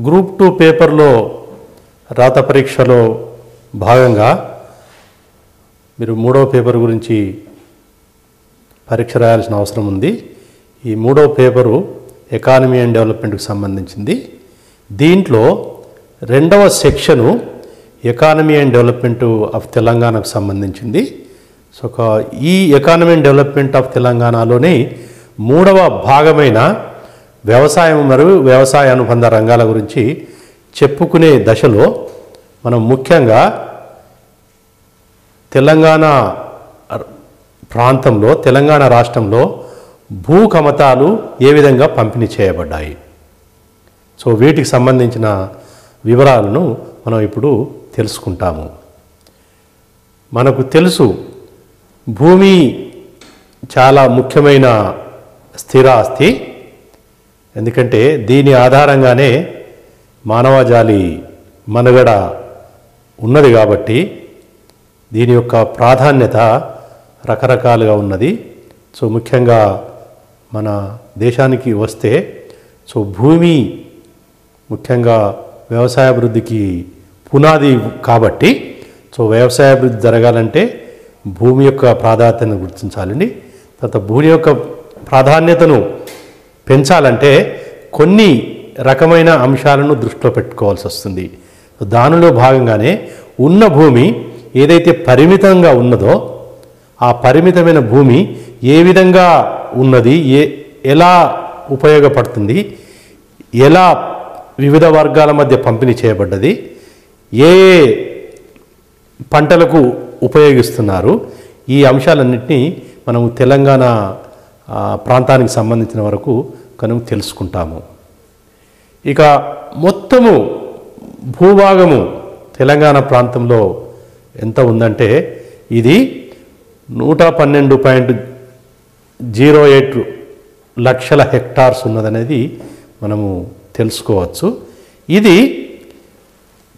Group 2 పేపర్లో రాత పరీక్షలో భాగంగా మీరు 3వ పేపర్ గురించి పరీక్ష రాయాల్సిన అవసరం ఉంది. ఈ 3వ పేపరు ఎకానమీ అండ్ డెవలప్మెంట్కి సంబంధించింది. దీంట్లో 2వ section economy and development of తెలంగాణకు సంబంధించింది. సో ఈ ఎకానమీ అండ్ డెవలప్మెంట్ ఆఫ్ తెలంగాణలోని 3వ భాగమైన వ్యవసాయం మరియు వ్యవసాయ అనుబంధ రంగాల గురించి చెప్పుకునే దశలో మనం ముఖ్యంగా తెలంగాణ ప్రాంతంలో తెలంగాణ రాష్ట్రంలో భూ కమతాలు ఏ విధంగా పంపిణీ చేయబడ్డాయి, సో వీటికి సంబంధించిన వివరాలను మనం ఇప్పుడు తెలుసుకుంటాము. మనకు తెలుసు భూమి చాలా ముఖ్యమైన స్థిర ఆస్తి. ఎందుకంటే దీని ఆధారంగానే మానవజాలి మనుగడ ఉన్నది కాబట్టి దీని యొక్క ప్రాధాన్యత రకరకాలుగా ఉన్నది. సో ముఖ్యంగా మన దేశానికి వస్తే సో భూమి ముఖ్యంగా వ్యవసాయాభివృద్ధికి పునాది కాబట్టి సో వ్యవసాయాభివృద్ధి జరగాలంటే భూమి యొక్క ప్రాధాన్యతను గుర్తించాలండి. తర్వాత భూమి యొక్క ప్రాధాన్యతను పెంచాలంటే కొన్ని రకమైన అంశాలను దృష్టిలో పెట్టుకోవాల్సి వస్తుంది. దానిలో భాగంగానే ఉన్న భూమి ఏదైతే పరిమితంగా ఉన్నదో ఆ పరిమితమైన భూమి ఏ విధంగా ఉన్నది, ఎలా ఉపయోగపడుతుంది, ఎలా వివిధ వర్గాల మధ్య పంపిణీ చేయబడ్డది, ఏ పంటలకు ఉపయోగిస్తున్నారు, ఈ అంశాలన్నింటినీ మనం తెలంగాణ ప్రాంతానికి సంబంధించిన వరకు కనుక తెలుసుకుంటాము. ఇక మొత్తము భూభాగము తెలంగాణ ప్రాంతంలో ఎంత ఉందంటే ఇది 112.08 లక్షల హెక్టార్స్ ఉన్నదనేది మనము తెలుసుకోవచ్చు. ఇది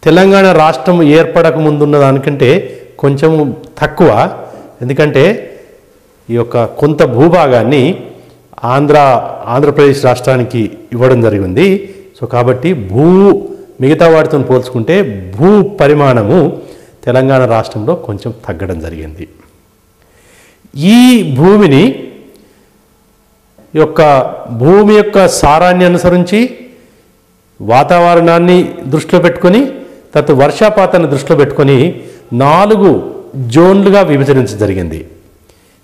తెలంగాణ రాష్ట్రం ఏర్పడక ముందున్న దానికంటే కొంచెం తక్కువ. ఎందుకంటే ఈ యొక్క కొంత భూభాగాన్ని ఆంధ్రప్రదేశ్ రాష్ట్రానికి ఇవ్వడం జరిగింది. సో కాబట్టి మిగతా వాటితో పోల్చుకుంటే భూ పరిమాణము తెలంగాణ రాష్ట్రంలో కొంచెం తగ్గడం జరిగింది. ఈ భూమిని భూమి యొక్క సారాన్ని అనుసరించి వాతావరణాన్ని దృష్టిలో పెట్టుకొని తర్వాత వర్షపాతాన్ని దృష్టిలో పెట్టుకొని 4 జోన్లుగా విభజించడం జరిగింది.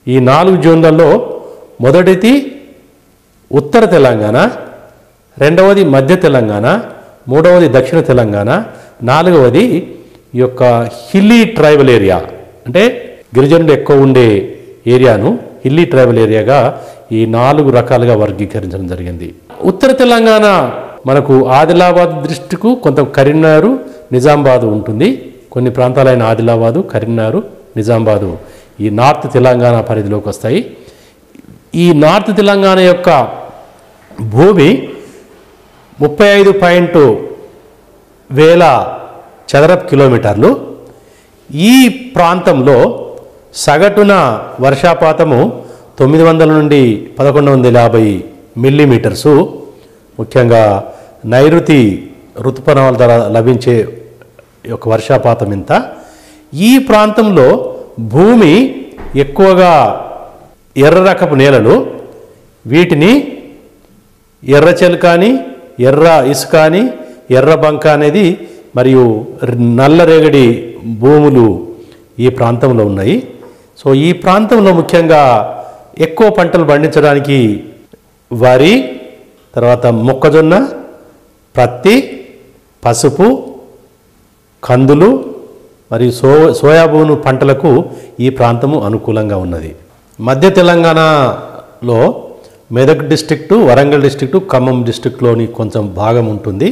ఈ 4 జోన్లలో మొదటిది ఉత్తర తెలంగాణ, రెండవది మధ్య తెలంగాణ, మూడవది దక్షిణ తెలంగాణ, నాలుగవది ఈ యొక్క హిల్లీ ట్రైబల్ ఏరియా అంటే గిరిజనులు ఎక్కువ ఉండే ఏరియాను హిల్లీ ట్రైబల్ ఏరియాగా ఈ 4 రకాలుగా వర్గీకరించడం జరిగింది. ఉత్తర తెలంగాణ మనకు ఆదిలాబాద్ డిస్ట్రిక్ట్, కొంత కరీంనగర్, నిజామాబాద్ ఉంటుంది. కొన్ని ప్రాంతాలైన ఆదిలాబాదు, కరీంనగర్, నిజామాబాదు ఈ నార్త్ తెలంగాణ పరిధిలోకి వస్తాయి. ఈ నార్త్ తెలంగాణ యొక్క భూమి 35,000 చదరపు కిలోమీటర్లు. ఈ ప్రాంతంలో సగటున వర్షపాతము 900 నుండి 1150 మిల్లీమీటర్సు. ముఖ్యంగా నైరుతి ఋతుపవనాల ద్వారా లభించే యొక్క వర్షపాతం ఇంత. ఈ ప్రాంతంలో భూమి ఎక్కువగా ఎర్ర రకపు నేలలు, వీటిని ఎర్ర చెలుక అని, ఎర్ర ఇసుక అని, ఎర్ర బంక అనేది మరియు నల్లరేగడి భూములు ఈ ప్రాంతంలో ఉన్నాయి. సో ఈ ప్రాంతంలో ముఖ్యంగా ఎక్కువ పంటలు పండించడానికి వరి, తర్వాత మొక్కజొన్న, పత్తి, పసుపు, కందులు మరియు సోయాబీన్ పంటలకు ఈ ప్రాంతము అనుకూలంగా ఉన్నది. మధ్య తెలంగాణలో మెదక్ డిస్ట్రిక్టు, వరంగల్ డిస్ట్రిక్టు, ఖమ్మం డిస్ట్రిక్ట్లోని కొంచెం భాగం ఉంటుంది.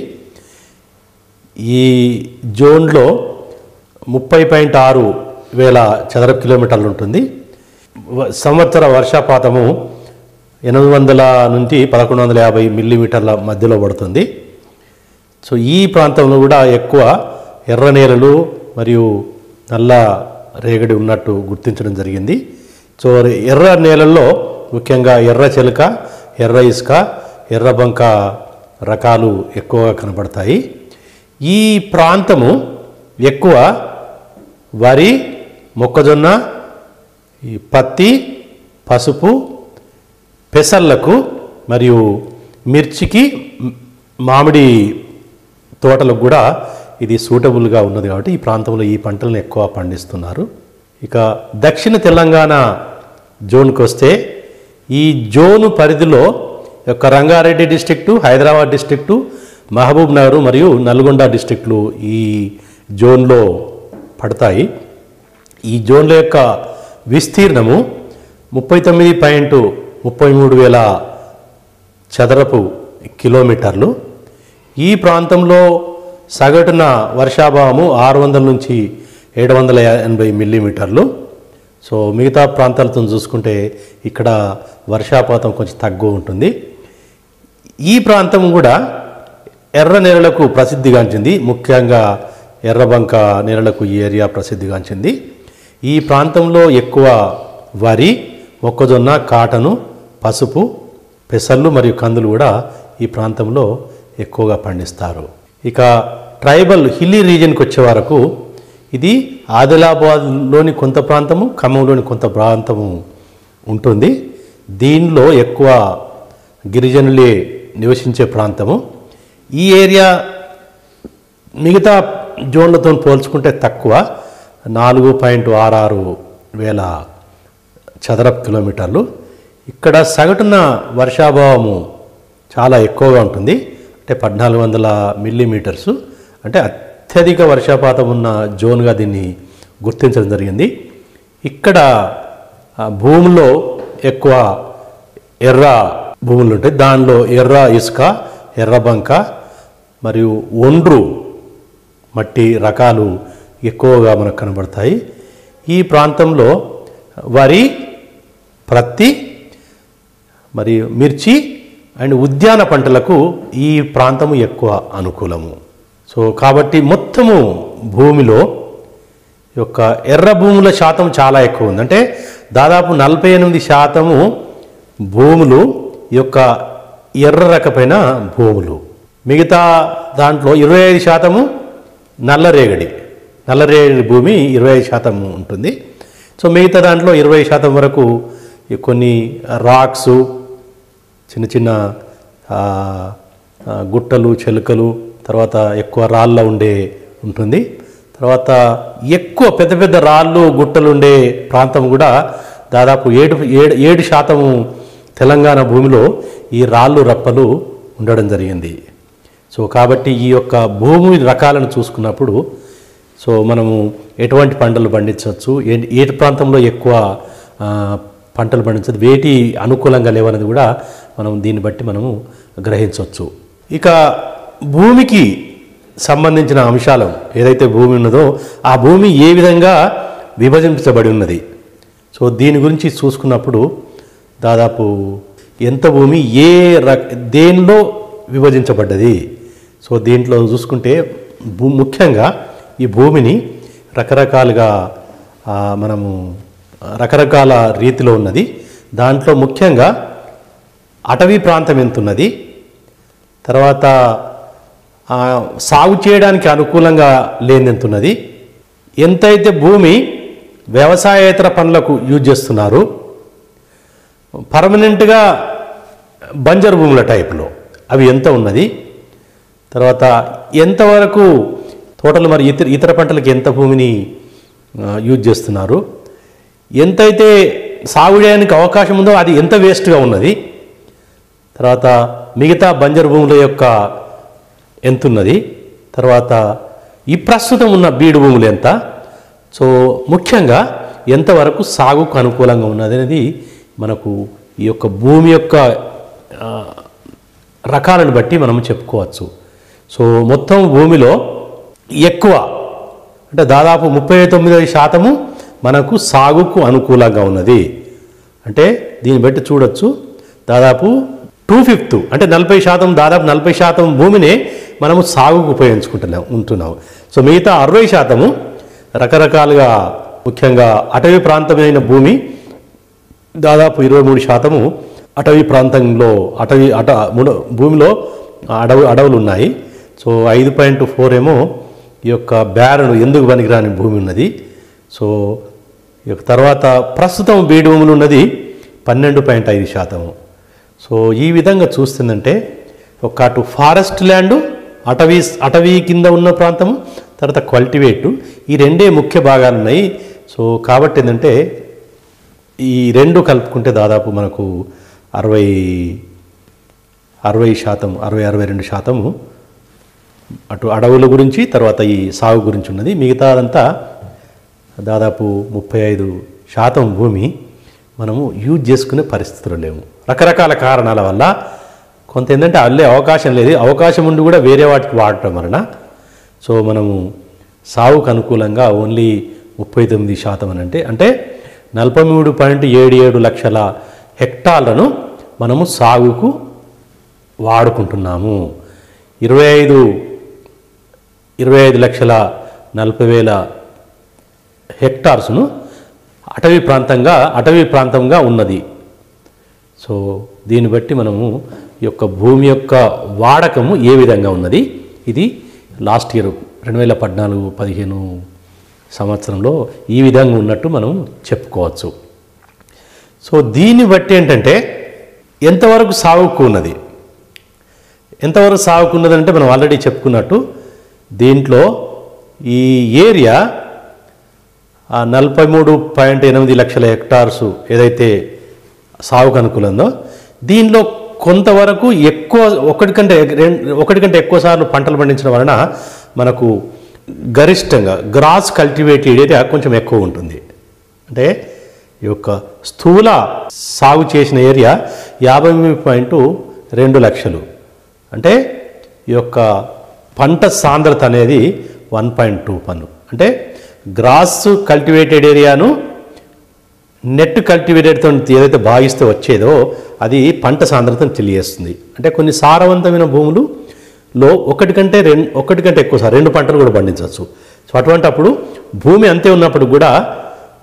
ఈ జోన్లో 30,600 చదరపు కిలోమీటర్లు ఉంటుంది. సంవత్సర వర్షపాతము 800 నుండి 1150 మిల్లీమీటర్ల మధ్యలో పడుతుంది. సో ఈ ప్రాంతంలో కూడా ఎక్కువ ఎర్ర నేలలు మరియు నల్ల రేగడి ఉన్నట్టు గుర్తించడం జరిగింది. సో ఎర్ర నేలల్లో ముఖ్యంగా ఎర్ర చెలుక, ఎర్ర ఇసుక, ఎర్ర బంక రకాలు ఎక్కువగా కనబడతాయి. ఈ ప్రాంతము ఎక్కువ వరి, మొక్కజొన్న, ఈ పత్తి, పసుపు, పెసర్లకు మరియు మిర్చికి, మామిడి తోటలకు కూడా ఇది సూటబుల్గా ఉన్నది. కాబట్టి ఈ ప్రాంతంలో ఈ పంటలను ఎక్కువ పండిస్తున్నారు. ఇక దక్షిణ తెలంగాణ జోన్కి వస్తే ఈ జోను పరిధిలో యొక్క రంగారెడ్డి డిస్ట్రిక్టు, హైదరాబాద్ డిస్ట్రిక్టు, మహబూబ్ నగర్ మరియు నల్గొండ డిస్ట్రిక్టులు ఈ జోన్లో పడతాయి. ఈ జోన్ల యొక్క విస్తీర్ణము 39.33 చదరపు కిలోమీటర్లు. ఈ ప్రాంతంలో సగటున వర్షాభావము 600 నుంచి 780 మిల్లీమీటర్లు. సో మిగతా ప్రాంతాలతో చూసుకుంటే ఇక్కడ వర్షాపాతం కొంచెం తక్కువ ఉంటుంది. ఈ ప్రాంతం కూడా ఎర్ర నేలలకు ప్రసిద్ధిగాంచింది. ముఖ్యంగా ఎర్రబంక నేలలకు ఈ ఏరియా ప్రసిద్ధిగాంచింది. ఈ ప్రాంతంలో ఎక్కువ వరి, మొక్కజొన్న, కాటను, పసుపు, పెసళ్ళు మరియు కందులు కూడా ఈ ప్రాంతంలో ఎక్కువగా పండిస్తారు. ఇక ట్రైబల్ హిల్లీ రీజియన్కి వచ్చే వరకు ఇది ఆదిలాబాద్లోని కొంత ప్రాంతము, ఖమ్మంలోని కొంత ప్రాంతము ఉంటుంది. దీనిలో ఎక్కువ గిరిజనులే నివసించే ప్రాంతము. ఈ ఏరియా మిగతా జోన్లతో పోల్చుకుంటే తక్కువ, 4.66 చదరపు కిలోమీటర్లు. ఇక్కడ సగటున వర్షాభావము చాలా ఎక్కువగా ఉంటుంది. అంటే 1400 మిల్లీమీటర్సు. అంటే అత్యధిక వర్షపాతం ఉన్న జోన్గా దీన్ని గుర్తించడం జరిగింది. ఇక్కడ భూముల్లో ఎక్కువ ఎర్ర భూములు ఉంటాయి. దానిలో ఎర్ర ఇసుక, ఎర్రబంక మరియు ఒండ్రు మట్టి రకాలు ఎక్కువగా మనకు కనబడతాయి. ఈ ప్రాంతంలో వరి, ప్రత్తి మరియు మిర్చి అండ్ ఉద్యాన పంటలకు ఈ ప్రాంతము ఎక్కువ అనుకూలము. సో కాబట్టి మొత్తము భూమిలో యొక్క ఎర్ర భూముల శాతం చాలా ఎక్కువ ఉంది. అంటే దాదాపు 48% భూములు ఈ యొక్క ఎర్ర రకమైన భూములు. మిగతా దాంట్లో 25% నల్లరేగడి భూమి 25% ఉంటుంది. సో మిగతా దాంట్లో 20% వరకు కొన్ని రాక్సు, చిన్న చిన్న గుట్టలు, చెలుకలు, తర్వాత ఎక్కువ రాళ్ళ ఉంటుంది. తర్వాత ఎక్కువ పెద్ద పెద్ద రాళ్ళు, గుట్టలు ఉండే ప్రాంతం కూడా దాదాపు 7% తెలంగాణ భూమిలో ఈ రాళ్ళు, రప్పలు ఉండడం జరిగింది. సో కాబట్టి ఈ యొక్క భూమి రకాలను చూసుకున్నప్పుడు సో మనము ఎటువంటి పంటలు పండించవచ్చు, ఏ ప్రాంతంలో ఎక్కువ పంటలు పండించవచ్చు, వేటి అనుకూలంగా లేవనేది కూడా మనం దీన్ని బట్టి మనము గ్రహించవచ్చు. ఇక భూమికి సంబంధించిన అంశాలు ఏదైతే భూమి ఉన్నదో ఆ భూమి ఏ విధంగా విభజించబడి ఉన్నది, సో దీని గురించి చూసుకున్నప్పుడు దాదాపు ఎంత భూమి దేనిలో విభజించబడ్డది. సో దీంట్లో చూసుకుంటే ముఖ్యంగా ఈ భూమిని రకరకాలుగా మనము రకరకాల రీతిలో ఉన్నది. దాంట్లో ముఖ్యంగా అటవీ ప్రాంతం ఎంత ఉన్నది, తర్వాత సాగు చేయడానికి అనుకూలంగా లేని ఎంత ఉన్నది, ఎంతైతే భూమి వ్యవసాయేతర పనులకు యూజ్ చేస్తున్నారు, పర్మనెంట్గా బంజరు భూముల టైప్లో అవి ఎంత ఉన్నది, తర్వాత ఎంతవరకు తోటలు మరి ఇతర పంటలకు ఎంత భూమిని యూజ్ చేస్తున్నారు, ఎంతైతే సాగు చేయడానికి అవకాశం ఉందో అది ఎంత వేస్ట్గా ఉన్నది, తర్వాత మిగతా బంజరు భూముల యొక్క ఎంత ఉన్నది, తర్వాత ఈ ప్రస్తుతం ఉన్న బీడు భూములు ఎంత, సో ముఖ్యంగా ఎంతవరకు సాగుకు అనుకూలంగా ఉన్నది అనేది మనకు ఈ యొక్క భూమి యొక్క రకాలను బట్టి మనం చెప్పుకోవచ్చు. సో మొత్తం భూమిలో ఎక్కువ అంటే దాదాపు 39% మనకు సాగుకు అనుకూలంగా ఉన్నది. అంటే దీన్ని బట్టి చూడొచ్చు దాదాపు 2/5 అంటే 40%, దాదాపు 40% భూమిని మనము సాగుకు ఉంటున్నాం. సో మిగతా 60% రకరకాలుగా ముఖ్యంగా అటవీ ప్రాంతమైన భూమి దాదాపు 23% అటవీ ప్రాంతంలో భూమిలో అడవులు ఉన్నాయి. సో 5.4 ఏమో ఈ యొక్క బ్యారను ఎందుకు పనికిరాని భూమి ఉన్నది. సో ఈ యొక్క తర్వాత ప్రస్తుతం బీడు భూములు ఉన్నది 12.5%. సో ఈ విధంగా చూస్తుందంటే ఒక అటు ఫారెస్ట్ ల్యాండు, అటవీ కింద ఉన్న ప్రాంతము, తర్వాత కల్టివేటు, ఈ రెండే ముఖ్య భాగాలు ఉన్నాయి. సో కాబట్టి ఏంటంటే ఈ రెండు కలుపుకుంటే దాదాపు మనకు 62% అటు అడవుల గురించి తర్వాత ఈ సాగు గురించి ఉన్నది. మిగతాదంతా దాదాపు 35% భూమి మనము యూజ్ చేసుకునే పరిస్థితులు లేవు, రకరకాల కారణాల వల్ల. కొంత ఏంటంటే అల్లే అవకాశం లేదు, అవకాశం ఉండి కూడా వేరే వాటికి వాడటం వలన సో మనము సాగుకు అనుకూలంగా ఓన్లీ 39% అంటే 43.77 లక్షల హెక్టార్లను మనము సాగుకు వాడుకుంటున్నాము. 25,40,000 హెక్టార్స్ను అటవీ ప్రాంతంగా ఉన్నది. సో దీన్ని బట్టి మనము ఈ యొక్క భూమి యొక్క వాడకము ఏ విధంగా ఉన్నది, ఇది లాస్ట్ ఇయర్ 2014-15 సంవత్సరంలో ఈ విధంగా ఉన్నట్టు మనం చెప్పుకోవచ్చు. సో దీన్ని బట్టి ఏంటంటే ఎంతవరకు సాగుకున్నది, ఎంతవరకు సాగుకున్నదంటే మనం ఆల్రెడీ చెప్పుకున్నట్టు దీంట్లో ఈ ఏరియా 43.8 లక్షల హెక్టార్సు ఏదైతే సాగుకు అనుకూలందో దీనిలో కొంతవరకు ఎక్కువ ఒకటి కంటే ఎక్కువ సార్లు పంటలు పండించడం వలన మనకు గరిష్టంగా గ్రాస్ కల్టివేటెడ్ ఏరియా కొంచెం ఎక్కువ ఉంటుంది. అంటే ఈ యొక్క స్థూల సాగు చేసిన ఏరియా 53.2 లక్షలు. అంటే ఈ యొక్క పంట సాంద్రత అనేది 1.2 అంటే గ్రాస్ కల్టివేటెడ్ ఏరియాను నెట్ కల్టివేటెడ్తో ఏదైతే భాగిస్తే వచ్చేదో అది పంట సాంద్రతను తెలియజేస్తుంది. అంటే కొన్ని సారవంతమైన భూములలో ఒకటి కంటే ఎక్కువ సార్ 2 పంటలు కూడా పండించవచ్చు. సో అటువంటి అప్పుడు భూమి అంతే ఉన్నప్పుడు కూడా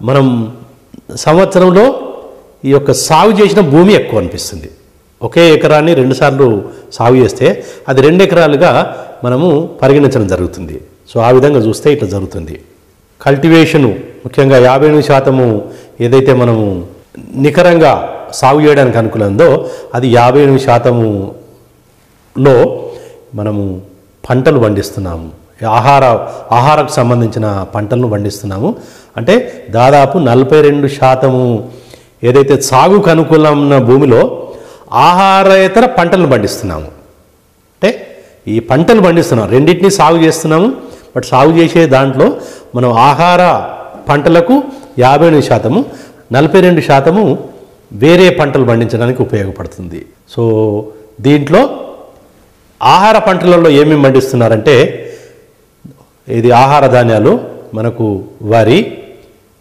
మనం సంవత్సరంలో ఈ యొక్క సాగు చేసిన భూమి ఎక్కువ అనిపిస్తుంది. ఒకే ఎకరాన్ని 2 సార్లు సాగు చేస్తే అది 2 ఎకరాలుగా మనము పరిగణించడం జరుగుతుంది. సో ఆ విధంగా చూస్తే ఇట్లా జరుగుతుంది. కల్టివేషను ముఖ్యంగా 58% ఏదైతే మనము నికరంగా సాగు చేయడానికి అనుకూలందో అది 58%లో మనము పంటలు పండిస్తున్నాము, ఆహారకు సంబంధించిన పంటలను పండిస్తున్నాము. అంటే దాదాపు 42% ఏదైతే సాగుకు అనుకూలమైన భూమిలో ఆహారేతర పంటలను పండిస్తున్నాము. అంటే ఈ పంటలు పండిస్తున్నాం, రెండింటినీ సాగు చేస్తున్నాము. బట్ సాగు చేసే దాంట్లో మనం ఆహార పంటలకు 58%, 42% వేరే పంటలు పండించడానికి ఉపయోగపడుతుంది. సో దీంట్లో ఆహార పంటలలో ఏమేమి పండిస్తున్నారంటే ఇది ఆహార ధాన్యాలు మనకు వరి,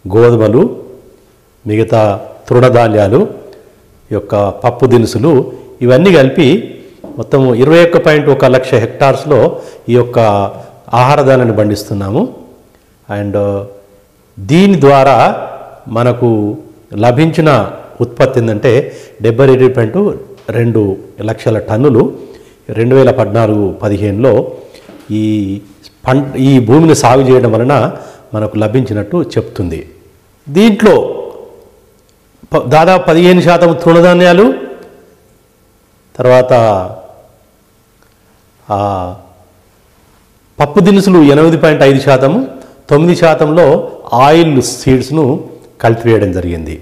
గోధుమలు, మిగతా తృణధాన్యాలు, యొక్క పప్పు దినుసులు ఇవన్నీ కలిపి మొత్తం 21.1 లక్ష హెక్టార్స్లో ఈ యొక్క ఆహార ధాన్యాన్ని పండిస్తున్నాము. అండ్ దీని ద్వారా మనకు లభించిన ఉత్పత్తి ఏంటంటే 77.2 లక్షల టన్నులు 2014-15లో ఈ భూమిని సాగు చేయడం వలన మనకు లభించినట్టు చెప్తుంది. దీంట్లో దాదాపు 15% తృణధాన్యాలు, తర్వాత పప్పు దినుసులు 8.5%, 9%లో ఆయిల్ సీడ్స్ను కల్టివేయడం జరిగింది.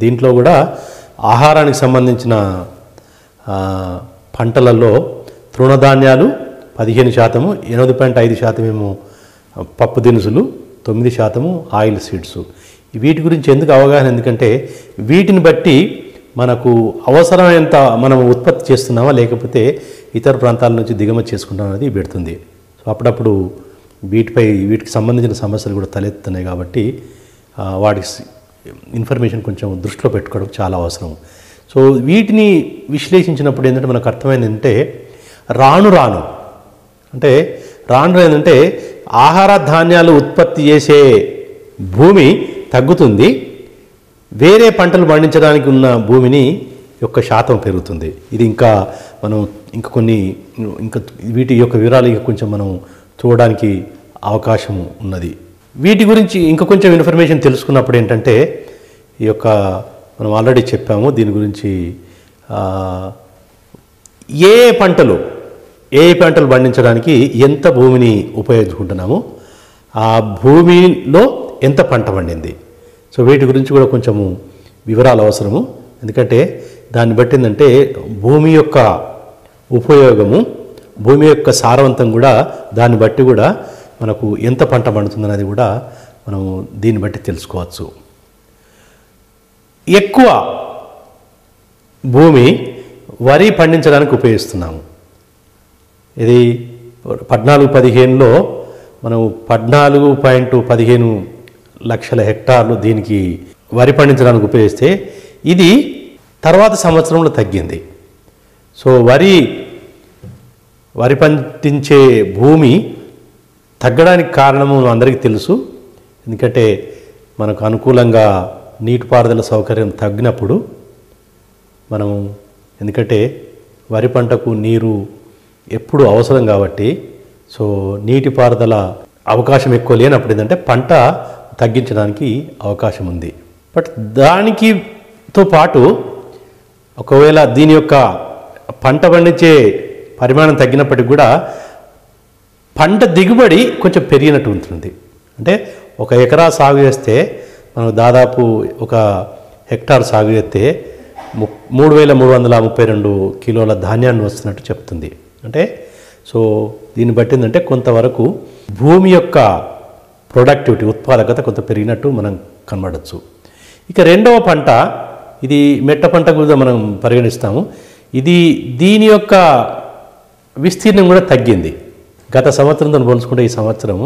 దీంట్లో కూడా ఆహారానికి సంబంధించిన పంటలలో తృణధాన్యాలు 15%, 8.5% ఏమో పప్పు దినుసులు, 9% ఆయిల్ సీడ్స్. వీటి గురించి ఎందుకు అవగాహన, ఎందుకంటే వీటిని బట్టి మనకు అవసరమైనంత మనం ఉత్పత్తి చేస్తున్నామా లేకపోతే ఇతర ప్రాంతాల నుంచి దిగుమతి చేసుకుంటాం అనేది పెడుతుంది. సో అప్పుడప్పుడు వీటికి సంబంధించిన సమస్యలు కూడా తలెత్తున్నాయి కాబట్టి వాటి ఇన్ఫర్మేషన్ కొంచెం దృష్టిలో పెట్టుకోవడం చాలా అవసరం. సో వీటిని విశ్లేషించినప్పుడు ఏంటంటే మనకు అర్థమైంది ఏంటంటే రాను ఏంటంటే ఆహార ధాన్యాలు ఉత్పత్తి చేసే భూమి తగ్గుతుంది, వేరే పంటలు పండించడానికి ఉన్న భూమిని యొక్క శాతం పెరుగుతుంది. ఇది ఇంకా మనం ఇంకా వీటి యొక్క వివరాలు ఇంకా కొంచెం మనం చూడడానికి అవకాశం ఉన్నది. వీటి గురించి ఇంకా కొంచెం ఇన్ఫర్మేషన్ తెలుసుకున్నప్పుడు ఏంటంటే ఈ యొక్క మనం ఆల్రెడీ చెప్పాము దీని గురించి ఏ పంటలు పండించడానికి ఎంత భూమిని ఉపయోగించుకుంటున్నాము, ఆ భూమిలో ఎంత పంట పండింది. సో వీటి గురించి కూడా కొంచెము వివరాలు అవసరము. ఎందుకంటే దాన్ని బట్టి ఏంటంటే భూమి యొక్క ఉపయోగము, భూమి యొక్క సారవంతం కూడా దాన్ని బట్టి కూడా మనకు ఎంత పంట పండుతుందనేది కూడా మనం దీన్ని బట్టి తెలుసుకోవచ్చు. ఎక్కువ భూమి వరి పండించడానికి ఉపయోగిస్తున్నాము. ఇది 14-15లో మనం 14.15 లక్షల హెక్టార్లు దీనికి వరి పండించడానికి ఉపయోగిస్తే ఇది తర్వాత సంవత్సరంలో తగ్గింది. సో వరి పండించే భూమి తగ్గడానికి కారణము అందరికీ తెలుసు. ఎందుకంటే మనకు అనుకూలంగా నీటిపారుదల సౌకర్యం తగ్గినప్పుడు ఎందుకంటే వరి పంటకు నీరు ఎప్పుడు అవసరం కాబట్టి సో నీటిపారుదల అవకాశం ఎక్కువ లేనప్పుడు ఏంటంటే పంట తగ్గించడానికి అవకాశం ఉంది. బట్ దానితో పాటు ఒకవేళ దీని యొక్క పంట పండించే పరిమాణం తగ్గినప్పటికి కూడా పంట దిగుబడి కొంచెం పెరిగినట్టు ఉంటుంది. అంటే 1 ఎకరా సాగు చేస్తే మనం దాదాపు 1 హెక్టార్ సాగు చేస్తే 3332 కిలోల ధాన్యాన్ని వస్తున్నట్టు చెప్తుంది. అంటే సో దీన్ని బట్టి ఏంటంటే కొంతవరకు భూమి యొక్క ప్రొడక్టివిటీ ఉత్పాదకత కొంత పెరిగినట్టు మనం కనబడవచ్చు. ఇక రెండవ పంట ఇది మెట్ట పంట కూడా మనం పరిగణిస్తాము. దీని యొక్క విస్తీర్ణం కూడా తగ్గింది. గత సంవత్సరంతో పోల్చుకుంటే ఈ సంవత్సరము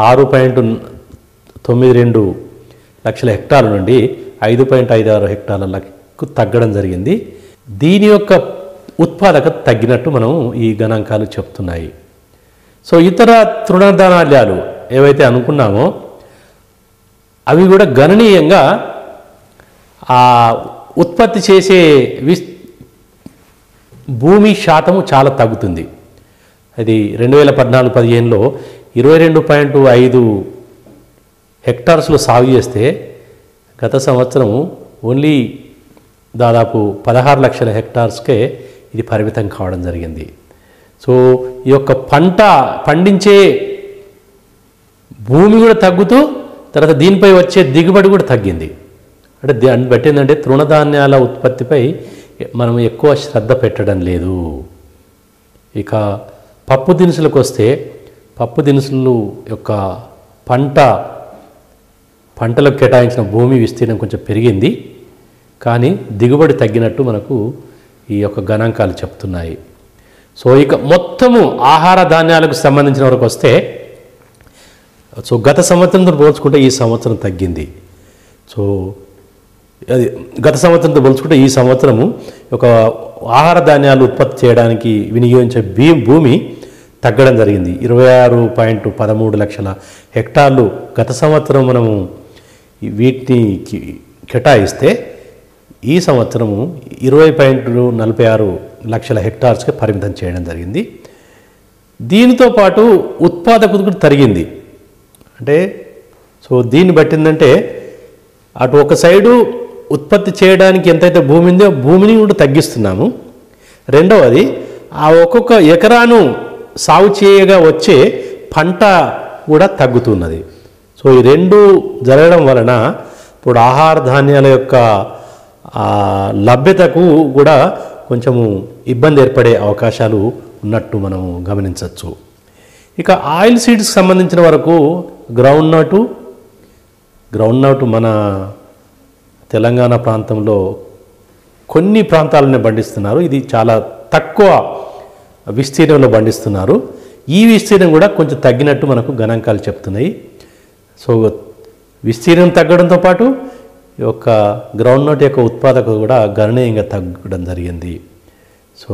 6.92 లక్షల హెక్టార్ల నుండి 5.56 హెక్టార్లకు తగ్గడం జరిగింది. దీని యొక్క ఉత్పాదకత తగ్గినట్టు మనం ఈ గణాంకాలు చెప్తున్నాయి. సో ఇతర తృణధాన్యాలు ఏవైతే అనుకున్నామో అవి కూడా గణనీయంగా ఉత్పత్తి చేసే భూమి శాతము చాలా తగ్గుతుంది. అది 2014-15లో 22.5 హెక్టార్స్లో సాగు చేస్తే గత సంవత్సరము ఓన్లీ దాదాపు 16 లక్షల హెక్టార్స్కే ఇది పరిమితం కావడం జరిగింది. సో ఈ యొక్క పంట పండించే భూమి కూడా తగ్గుతూ తర్వాత దీనిపై వచ్చే దిగుబడి కూడా తగ్గింది. అంటే దాన్ని బట్టి ఏంటంటే తృణధాన్యాల ఉత్పత్తిపై మనం ఎక్కువ శ్రద్ధ పెట్టడం లేదు. ఇక పప్పు దినుసులకు వస్తే పప్పు దినుసులు యొక్క పంటలకు కేటాయించిన భూమి విస్తీర్ణం కొంచెం పెరిగింది, కానీ దిగుబడి తగ్గినట్టు మనకు ఈ యొక్క గణాంకాలు చెప్తున్నాయి. సో ఇక మొత్తము ఆహార ధాన్యాలకు సంబంధించిన వరకు వస్తే సో గత సంవత్సరంతో పోల్చుకుంటే ఈ సంవత్సరం తగ్గింది. సో అది గత సంవత్సరంతో పోల్చుకుంటే ఈ సంవత్సరము ఒక ఆహార ధాన్యాలు ఉత్పత్తి చేయడానికి వినియోగించే భూమి తగ్గడం జరిగింది. 26.13 లక్షల హెక్టార్లు గత సంవత్సరం మనము వీటిని కేటాయిస్తే ఈ సంవత్సరము 20.46 లక్షల హెక్టార్స్కి పరిమితం చేయడం జరిగింది. దీనితో పాటు ఉత్పాదకత కూడా తరిగింది. అంటే సో దీన్ని బట్టిందంటే అటు ఒక సైడు ఉత్పత్తి చేయడానికి ఎంతైతే భూమి ఉందో భూమిని కూడా తగ్గిస్తున్నాము. రెండవది ఆ ఒక్కొక్క ఎకరాను సాగు చేయగా వచ్చే పంట కూడా తగ్గుతున్నది. సో ఈ రెండు జరగడం వలన ఇప్పుడు ఆహార ధాన్యాల యొక్క లభ్యతకు కూడా కొంచెము ఇబ్బంది ఏర్పడే అవకాశాలు ఉన్నట్టు మనం గమనించవచ్చు. ఇక ఆయిల్ సీడ్స్కి సంబంధించిన వరకు గ్రౌండ్ నట్ మన తెలంగాణ ప్రాంతంలో కొన్ని ప్రాంతాలనే పండిస్తున్నారు. ఇది చాలా తక్కువ విస్తీర్ణంలో పండిస్తున్నారు. ఈ విస్తీర్ణం కూడా కొంచెం తగ్గినట్టు మనకు గణాంకాలు చెప్తున్నాయి. సో విస్తీర్ణం తగ్గడంతో పాటు ఈ యొక్క గ్రౌండ్ నట్ యొక్క ఉత్పాదకత కూడా గణనీయంగా తగ్గడం జరిగింది. సో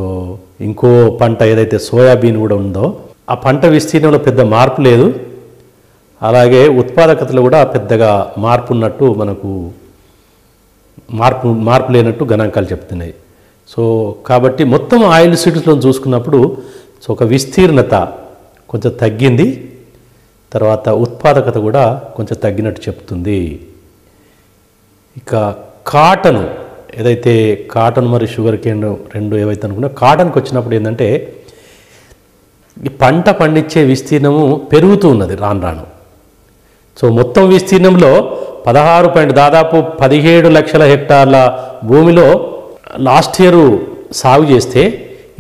ఇంకో పంట ఏదైతే సోయాబీన్ కూడా ఉందో ఆ పంట విస్తీర్ణంలో పెద్ద మార్పు లేదు, అలాగే ఉత్పాదకతలో కూడా పెద్దగా మార్పు ఉన్నట్టు మనకు మార్పు లేనట్టు గణాంకాలు చెప్తున్నాయి. సో కాబట్టి మొత్తం ఆయిల్ సీడ్స్లో చూసుకున్నప్పుడు సో ఒక విస్తీర్ణత కొంచెం తగ్గింది, తర్వాత ఉత్పాదకత కూడా కొంచెం తగ్గినట్టు చెప్తుంది. ఇక కాటను ఏదైతే కాటన్ మరియు షుగర్ కేన్ రెండు ఏవైతే అనుకున్నా, కాటన్కి వచ్చినప్పుడు ఏంటంటే ఈ పంట పండించే విస్తీర్ణము పెరుగుతూ ఉన్నది రాను రాను. సో మొత్తం విస్తీర్ణంలో దాదాపు 17 లక్షల హెక్టార్ల భూమిలో లాస్ట్ ఇయర్ సాగు చేస్తే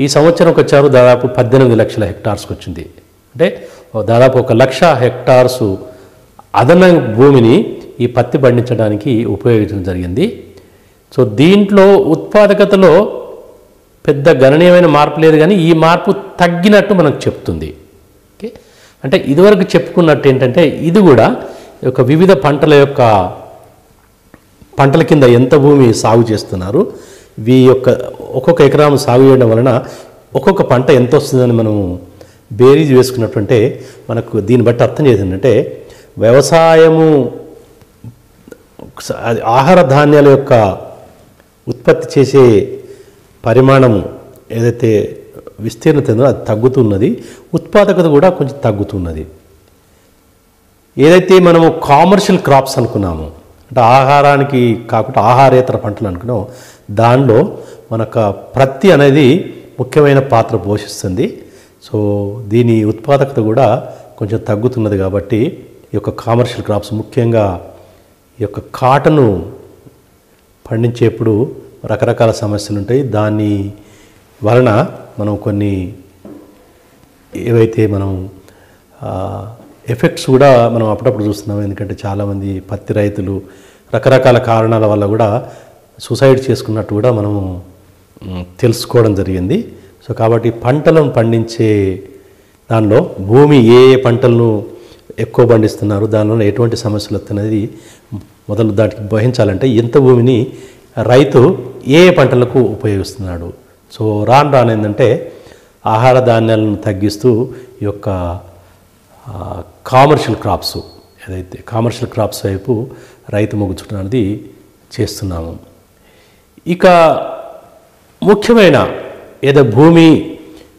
ఈ సంవత్సరంకి వచ్చారు దాదాపు 18 లక్షల హెక్టార్స్కి వచ్చింది. అంటే దాదాపు 1 లక్ష హెక్టార్సు అదనపు భూమిని ఈ పత్తి పండించడానికి ఉపయోగించడం జరిగింది. సో దీంట్లో ఉత్పాదకతలో పెద్ద గణనీయమైన మార్పు లేదు, కానీ ఈ మార్పు తగ్గినట్టు మనకు చెప్తుంది. ఓకే, అంటే ఇదివరకు చెప్పుకున్నట్టు ఏంటంటే ఇది కూడా ఒక వివిధ పంటల కింద ఎంత భూమి సాగు చేస్తున్నారు, ఒక్కొక్క ఎకరాము సాగు చేయడం వలన ఒక్కొక్క పంట ఎంత వస్తుందని మనము బేరీజ్ వేసుకున్నట్టుంటే మనకు దీన్ని బట్టి అర్థం చేసిందంటే వ్యవసాయము ఆహార ధాన్యాల యొక్క ఉత్పత్తి చేసే పరిమాణము ఏదైతే విస్తీర్ణత ఉందో అది తగ్గుతున్నది, ఉత్పాదకత కూడా కొంచెం తగ్గుతున్నది. ఏదైతే మనము కామర్షియల్ క్రాప్స్ అనుకున్నాము, అంటే ఆహారానికి కాకుండా ఆహారేతర పంటలు అనుకున్నాం, దానిలో మనకు ప్రత్తి అనేది ముఖ్యమైన పాత్ర పోషిస్తుంది. సో దీని ఉత్పాదకత కూడా కొంచెం తగ్గుతున్నది. కాబట్టి ఈ యొక్క కామర్షియల్ క్రాప్స్ ముఖ్యంగా ఈ యొక్క కాటను పండించేప్పుడు రకరకాల సమస్యలు ఉంటాయి. దాని వలన మనం కొన్ని ఏవైతే మనం ఎఫెక్ట్స్ కూడా మనం అప్పుడప్పుడు చూస్తున్నాం. ఎందుకంటే చాలామంది పత్తి రైతులు రకరకాల కారణాల వల్ల కూడా సూసైడ్ చేసుకున్నట్టు కూడా మనము తెలుసుకోవడం జరిగింది. సో కాబట్టి పంటలను పండించే దానిలో భూమి ఏ పంటలను ఎక్కువ పండిస్తున్నారు, దానిలో ఎటువంటి సమస్యలు వస్తున్నది మొదలు దానికి వహించాలంటే ఎంత భూమిని రైతు ఏ పంటలకు ఉపయోగిస్తున్నాడు. సో రాను ఏంటంటే ఆహార ధాన్యాలను తగ్గిస్తూ ఈ యొక్క కామర్షియల్ క్రాప్స్ ఏదైతే కామర్షియల్ క్రాప్స్ వైపు రైతు మొగ్గు చూపడం అనేది చేస్తున్నాము. ఇక ముఖ్యమైన ఏదో భూమి